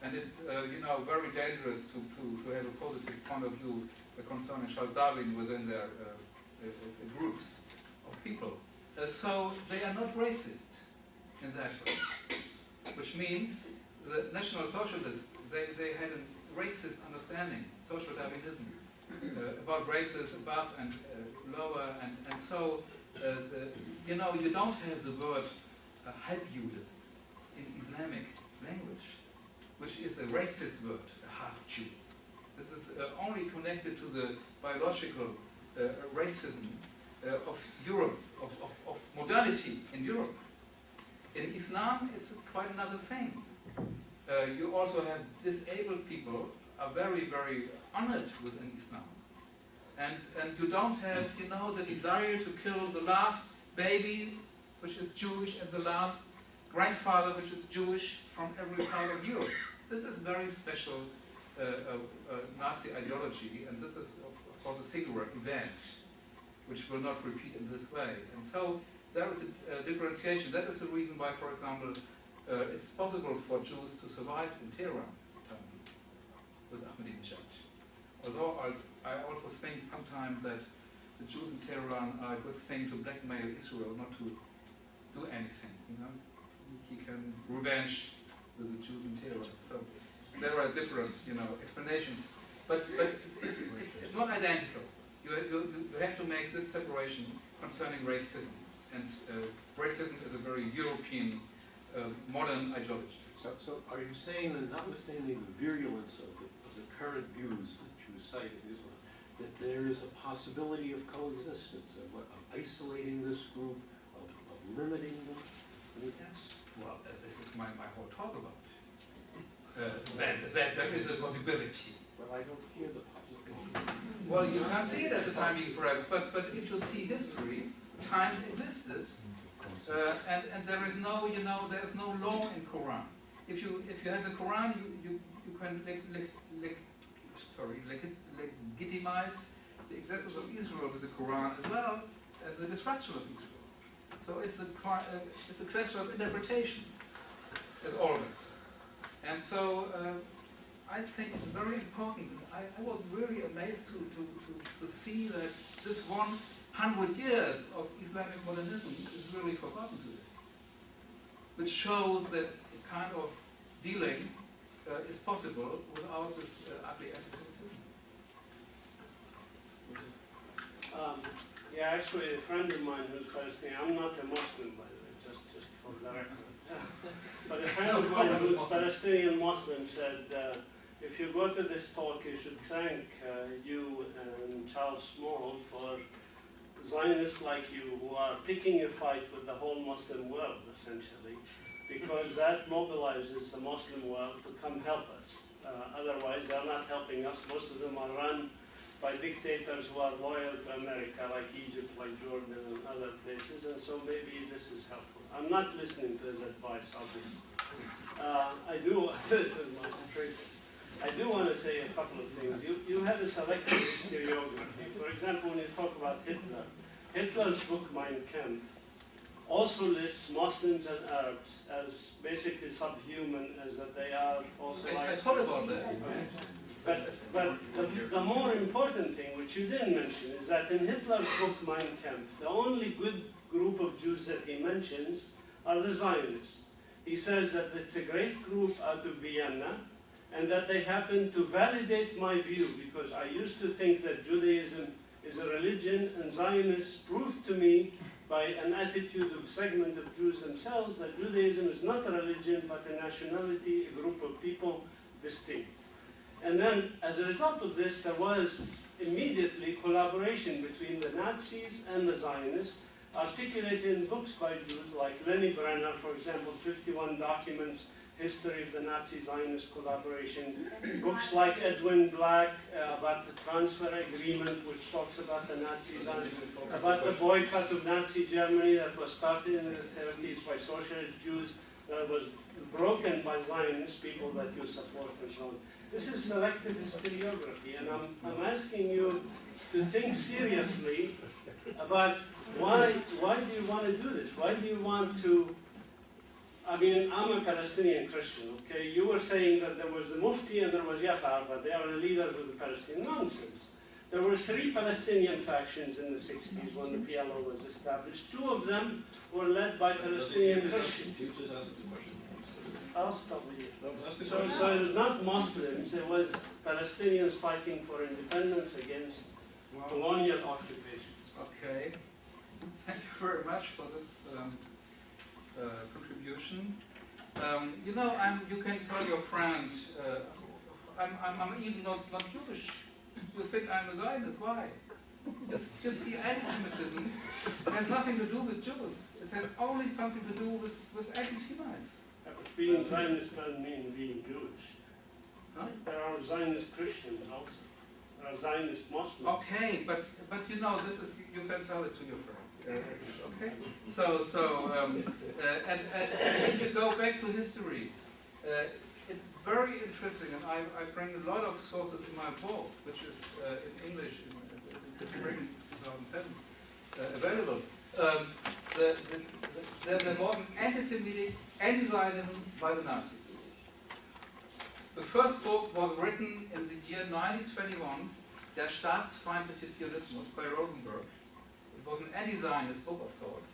And it's you know, very dangerous to have a positive point of view concerning Charles Darwin within their groups of people. So they are not racist in that way. Which means the National Socialists, they had a racist understanding, social Darwinism, about races above and lower, and so you know, you don't have the word Halbjude in Islamic language, which is a racist word, a half-Jew. This is only connected to the biological racism of Europe, of modernity in Europe. In Islam, it's quite another thing. You also have disabled people are very, very honored within Islam. And you don't have, you know, the desire to kill the last baby, which is Jewish, and the last grandfather, which is Jewish, from every part of Europe. This is very special Nazi ideology, and this is, of course, a singular event, which will not repeat in this way. And so there is a differentiation. That is the reason why, for example, it's possible for Jews to survive in Tehran at the time with Ahmadinejad. Although I also think sometimes that the Jews in Tehran are a good thing to blackmail Israel not to do anything. You know, he can revenge with the Jews in Tehran. So there are different, you know, explanations, but it's not identical. You have to make this separation concerning racism, and racism is a very European modern ideology. So are you saying that, notwithstanding the virulence of the current views that you cite in Islam, that there is a possibility of coexistence, of isolating this group, of limiting them? Yes. Well, this is my whole talk about that there is a possibility. Well, I don't hear the possibility. Well, you can't see it at the time being, perhaps, but if you see history, times existed, and there is no, you know, there is no law in Quran. If you have the Quran, you can legitimize the existence of Israel with the Quran as well as the destruction of Israel. So it's a question of interpretation, as always. And so I think it's very important. I was really amazed to see that this 100 years of Islamic modernism is really forgotten today, which shows that a kind of dealing is possible without this ugly anti-Semitism. Yeah, actually, a friend of mine who's Palestinian, I'm not a Muslim, by the way, just for the record. But a friend of mine who's Palestinian Muslim said, if you go to this talk, you should thank you and Charles Small for Zionists like you who are picking a fight with the whole Muslim world, essentially, because that mobilizes the Muslim world to come help us. Otherwise, they're not helping us. Most of them are run by dictators who are loyal to America, like Egypt, like Jordan, and other places, and so maybe this is helpful. I'm not listening to his advice, obviously. I do, this is my trade. I do want to say a couple of things. You have a selective historiography. For example, when you talk about Hitler, Hitler's book Mein Kampf also lists Muslims and Arabs as basically subhuman, as that they are also I like. thought about that. But the more important thing, which you didn't mention, is that in Hitler's book Mein Kampf, the only good group of Jews that he mentions are the Zionists. He says that it's a great group out of Vienna, and that they happen to validate my view, because I used to think that Judaism is a religion, and Zionists proved to me by an attitude of a segment of Jews themselves that Judaism is not a religion, but a nationality, a group of people distinct. And then, as a result of this, there was immediately collaboration between the Nazis and the Zionists, articulated in books by Jews like Lenny Brenner, for example, 51 Documents, History of the Nazi-Zionist Collaboration, books like Edwin Black about the transfer agreement, which talks about the Nazis, about the boycott of Nazi Germany that was started in the 30s by socialist Jews, that was broken by Zionist people that you support and so on. This is selective historiography, and I'm asking you to think seriously about why do you want to do this? Why do you want to? I mean, I'm a Palestinian Christian, okay? You were saying that there was the Mufti and there was Yafa, but they are the leaders of the Palestinian. Nonsense. There were 3 Palestinian factions in the 60s when the PLO was established. 2 of them were led by Palestinian Christians. You just asked the question. I'll stop with you. No, ask the question. So it was not Muslims, it was Palestinians fighting for independence against colonial occupation. Okay. Thank you very much for this contribution. You know, you can tell your friend, I'm even not Jewish. You think I'm a Zionist? Why? You see, anti-Semitism has nothing to do with Jews. It has only something to do with anti-Semites. Being Zionist doesn't mean being Jewish. Huh? There are Zionist Christians also. There are Zionist Muslims. Okay, but you know, this is, you can tell it to your friend. Okay? And if you go back to history, it's very interesting, and I bring a lot of sources in my book, which is in English, in the spring 2007, available. There was an anti-Semitic, anti-Zionism by the Nazis. The first book was written in the year 1921, Der Staatsfeindliche Zionismus by Rosenberg. It was an anti-Zionist book, of course.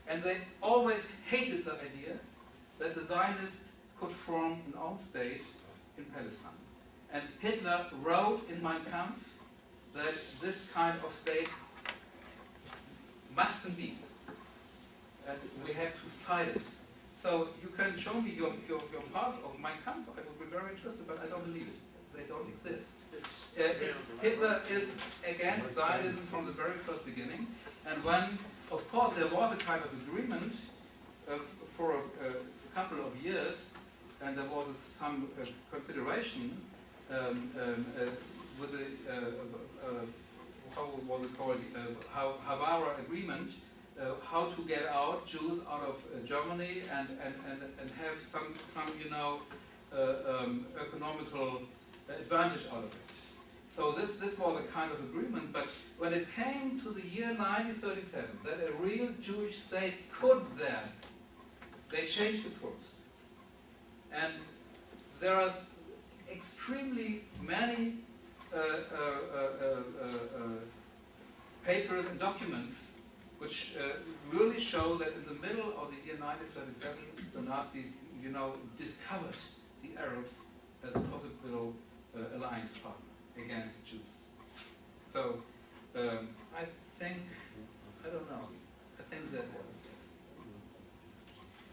And they always hated the idea that the Zionists could form an own state in Palestine. And Hitler wrote in Mein Kampf that this kind of state mustn't be. And we have to fight it. So you can show me your path of Mein Kampf. I would be very interested, but I don't believe it. They don't exist. Hitler is against Zionism from the very first beginning. And when, of course, there was a kind of agreement for a couple of years, and there was some consideration with a, how was it called, Havara agreement, how to get out Jews out of Germany and have some you know, economical advantage out of it. So this was a kind of agreement, but when it came to the year 1937, that a real Jewish state could then, they changed the course. And there are extremely many papers and documents which really show that in the middle of the year 1937, the Nazis, you know, discovered the Arabs as a possible alliance partner against Jews. So I think, I don't know, I think that was it.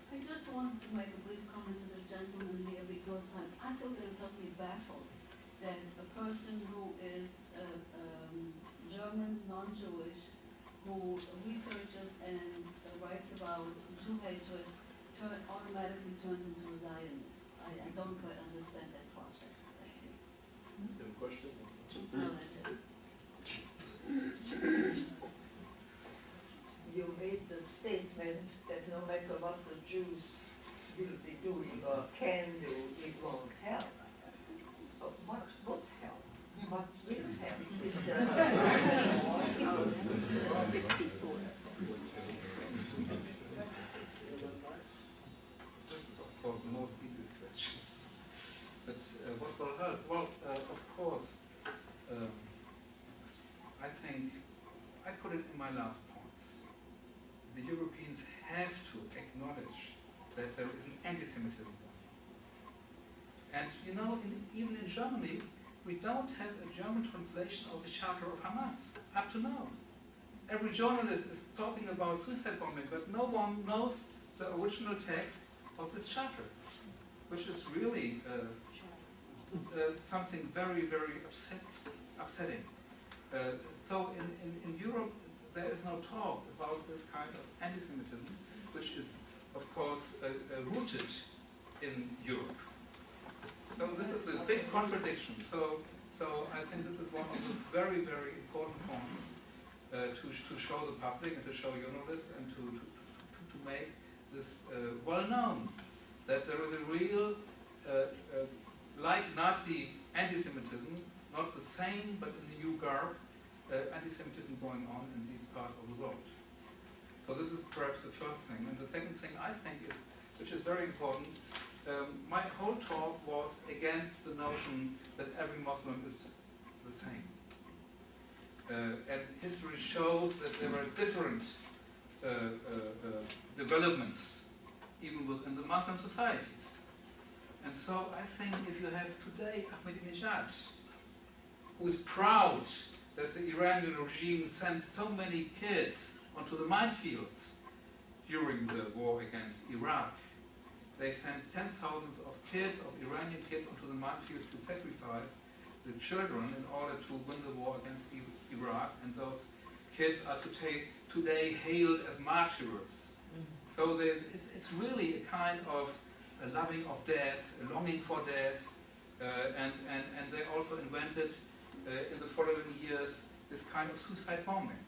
I just wanted to make a brief comment to this gentleman here because I'm totally baffled that a person who is German, non-Jewish, who researches and writes about Jew hatred automatically turns into a Zionist. I don't quite understand that process. Thank you. You have a question? No, that's it. You made the statement that no matter what the Jews will be doing or can do, it won't help. 64. This is, of course, the most easiest question. But what will help? Well, of course, I think I put it in my last points. The Europeans have to acknowledge that there is an anti-Semitism. And you know, even in Germany, we don't have a German translation of the Charter of Hamas, up to now. Every journalist is talking about suicide bombing, but no one knows the original text of this charter, which is really something very, very upsetting. So in Europe, there is no talk about this kind of anti-Semitism, which is, of course, rooted in Europe. So this is a big contradiction. So I think this is one of the very, very important points to show the public and to show journalists and to make this well known, that there is a real, like Nazi anti-Semitism, not the same, but in the new garb, anti-Semitism going on in these parts of the world. So this is perhaps the first thing. And the second thing I think is, which is very important, my whole talk was against the notion that every Muslim is the same. And history shows that there are different developments, even within the Muslim societies. And so I think if you have today Ahmadinejad, who is proud that the Iranian regime sent so many kids onto the minefields during the war against Iraq. They sent 10,000s of kids, of Iranian kids, onto the minefields to sacrifice the children in order to win the war against Iraq, and those kids are today hailed as martyrs. So it's really a kind of a loving of death, a longing for death, and they also invented in the following years this kind of suicide bombing.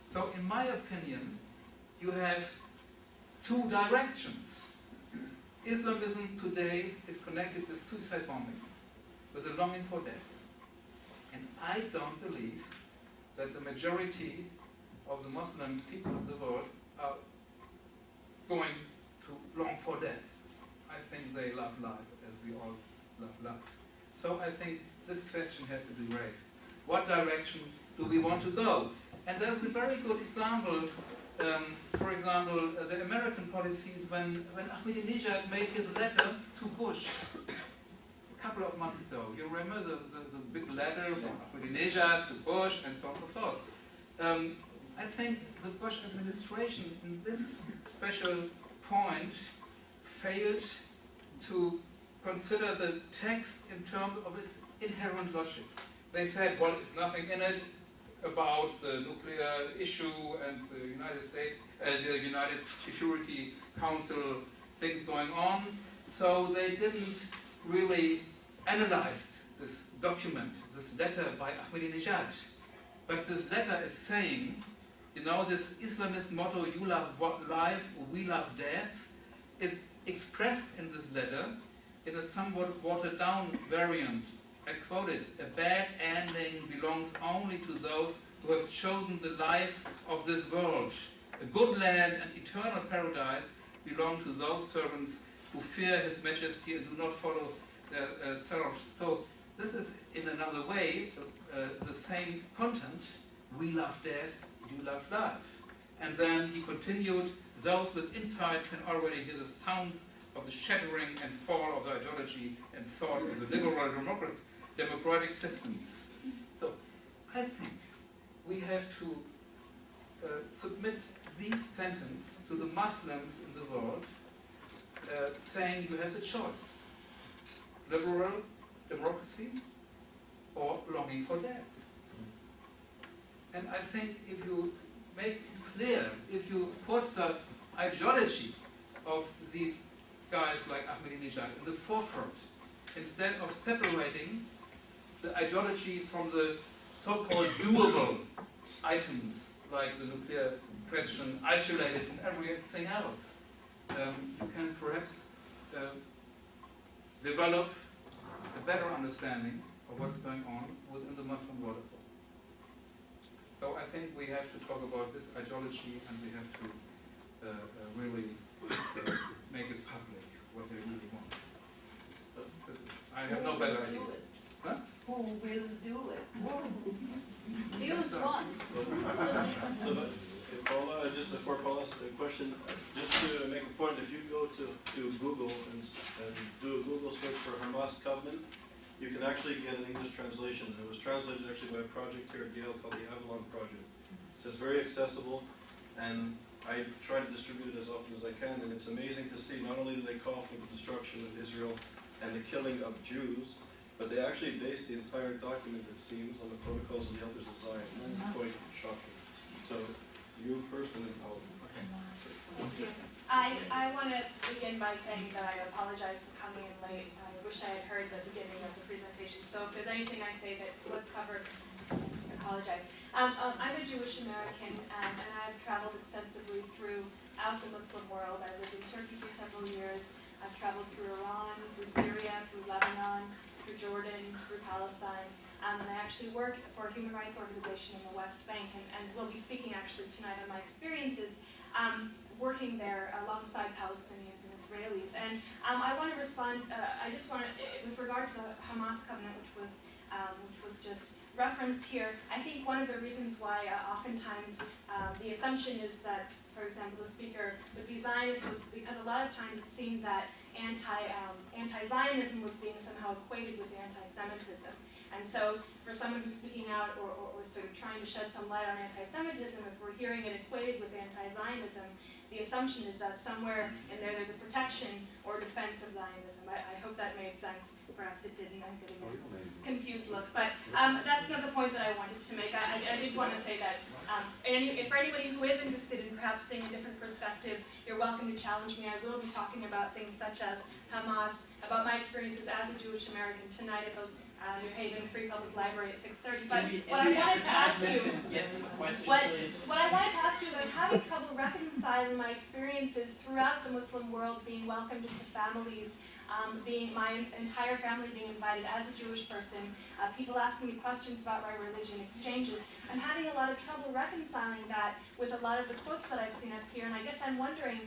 So in my opinion, you have two directions. Islamism today is connected with suicide bombing, with a longing for death. And I don't believe that the majority of the Muslim people of the world are going to long for death. I think they love life as we all love life. So I think this question has to be raised. What direction do we want to go? And there's a very good example. For example, the American policies when Ahmadinejad made his letter to Bush a couple of months ago. You remember the big letter from Ahmadinejad to Bush and so on and so forth. I think the Bush administration in this special point failed to consider the text in terms of its inherent logic. They said, well, it's nothing in it about the nuclear issue and the United States, the United Security Council things going on. So they didn't really analyze this document, this letter by Ahmadinejad. But this letter is saying, you know, this Islamist motto, you love life, we love death, is expressed in this letter in a somewhat watered down variant. I quote it, a bad ending belongs only to those who have chosen the life of this world. A good land and eternal paradise belong to those servants who fear His Majesty and do not follow their selves. So this is, in another way, the same content. We love death, you love life. And then he continued, those with insight can already hear the sounds of the shattering and fall of the ideology and thought of the liberal democratic systems. So I think we have to submit these sentences to the Muslims in the world, saying you have the choice: liberal democracy or longing for death. And I think if you make it clear, if you put the ideology of these guys like Ahmadinejad in the forefront, instead of separating the ideology from the so-called doable items, like the nuclear question, isolated from everything else, you can perhaps develop a better understanding of what's going on within the Muslim world as well. So I think we have to talk about this ideology, and we have to really make it public what they really want. I have no better idea. Huh? Who will do it? Here's one. So, Paula, just before Paula's question, just to make a point, if you go to Google and do a Google search for Hamas Covenant, you can actually get an English translation. It was translated actually by a project here at Yale called the Avalon Project. So it's very accessible, and I try to distribute it as often as I can, and it's amazing to see not only do they call for the destruction of Israel and the killing of Jews, but they actually based the entire document, it seems, on the protocols of the elders of Zion. This is quite shocking. So you first, and then Paul. Thank you. I want to begin by saying that I apologize for coming in late. I wish I had heard the beginning of the presentation. So if there's anything I say that was covered, I apologize. I'm a Jewish American, and I've traveled extensively throughout the Muslim world. I lived in Turkey for several years. I've traveled through Iran, through Syria, through Lebanon, through Jordan, through Palestine. And I actually work for a human rights organization in the West Bank, and we'll be speaking actually tonight on my experiences working there alongside Palestinians and Israelis. And I want to respond, I just want to, with regard to the Hamas covenant, which was just referenced here, I think one of the reasons why oftentimes the assumption is that, for example, the speaker would be Zionist was because a lot of times it seemed that anti-Zionism was being somehow equated with anti-Semitism. And so for someone who's speaking out or sort of trying to shed some light on anti-Semitism, if we're hearing it equated with anti-Zionism, the assumption is that somewhere in there there's a protection or defense of Zionism. I hope that made sense. Perhaps it didn't. I'm getting a confused look. But that's not the point that I wanted to make. I just want to say that for anybody who is interested in perhaps seeing a different perspective, you're welcome to challenge me. I will be talking about things such as Hamas, about my experiences as a Jewish American tonight at the New Haven Free Public Library at 6:30. But what I wanted to ask you, what I wanted to ask you is I'm having trouble reconciling my experiences throughout the Muslim world, being welcomed into families, being my entire family being invited as a Jewish person, people asking me questions about my religion, exchanges. I'm having a lot of trouble reconciling that with a lot of the quotes that I've seen up here, and I guess I'm wondering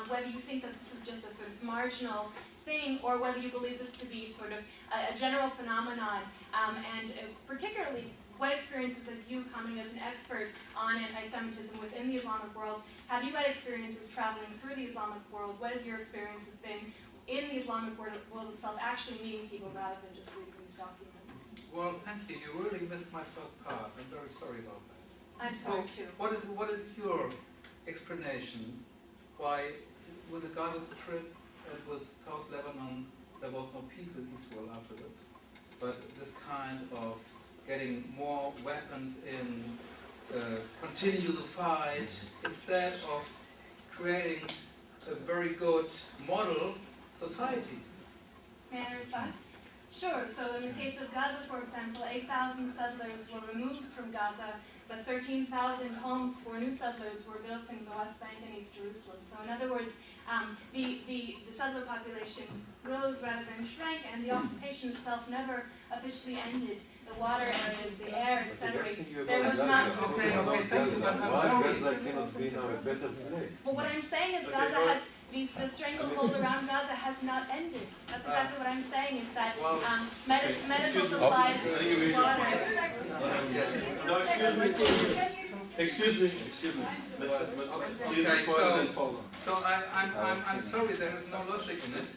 whether you think that this is just a sort of marginal thing, or whether you believe this to be sort of a general phenomenon, and particularly what experiences as you coming as an expert on anti-Semitism within the Islamic world, have you had experiences traveling through the Islamic world? What has your experiences been in the Islamic world itself, actually meeting people rather than just reading these documents? Well, thank you. You really missed my first part. I'm very sorry about that. I'm sorry too. What is your explanation why, with the Gaza Strip and with South Lebanon, there was no peace with Israel afterwards, but this kind of getting more weapons in, continue the fight, instead of creating a very good model society? May I respond? Sure. So in the case of Gaza, for example, 8,000 settlers were removed from Gaza, but 13,000 homes for new settlers were built in the West Bank and East Jerusalem. So in other words, the settler population rose rather than shrank, and the occupation itself never officially ended. The water areas, the air, etc. There was not. Okay, thank you, but I'm sorry. Well, what I'm saying is Gaza has, the stranglehold around Gaza has not ended. That's exactly what I'm saying, is that medical supplies, water. No, excuse me. Please respond, then Paula. So I'm sorry, there is no logic in it,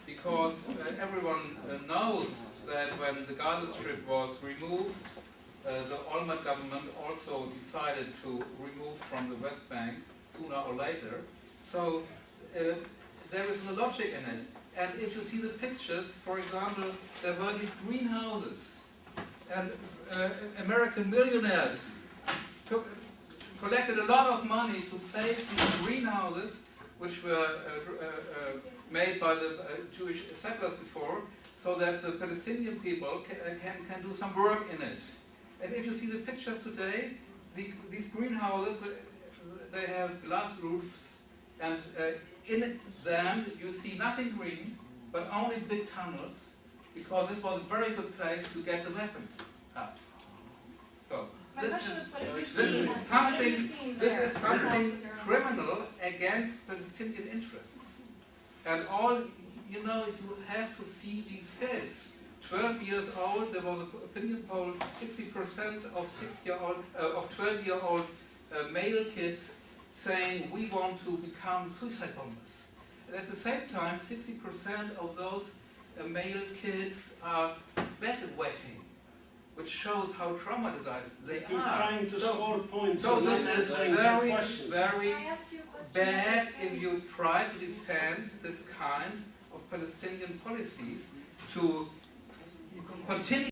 because everyone knows that when the Gaza Strip was removed, the Olmert government also decided to remove from the West Bank sooner or later. So there is no logic in it. And if you see the pictures, for example, there were these greenhouses, and American millionaires collected a lot of money to save these greenhouses, which were made by the Jewish settlers before, so that the Palestinian people can do some work in it. And if you see the pictures today, these greenhouses, they have glass roofs, and in them you see nothing green, but only big tunnels. because this was a very good place to get the weapons up. So My this question is is, what have you this seen? is What have something you seen this there? is something criminal against Palestinian interests. And all you know, you have to see these kids. 12 years old, there was an opinion poll, 60% of 12-year-old male kids saying we want to become suicide bombers. And at the same time, 60% of those male kids are bedwetting, which shows how traumatized they He's are. trying to score points. So and not this is answering the very, question. very Can I ask you a question? bad if you try to defend this kind of Palestinian policies to continue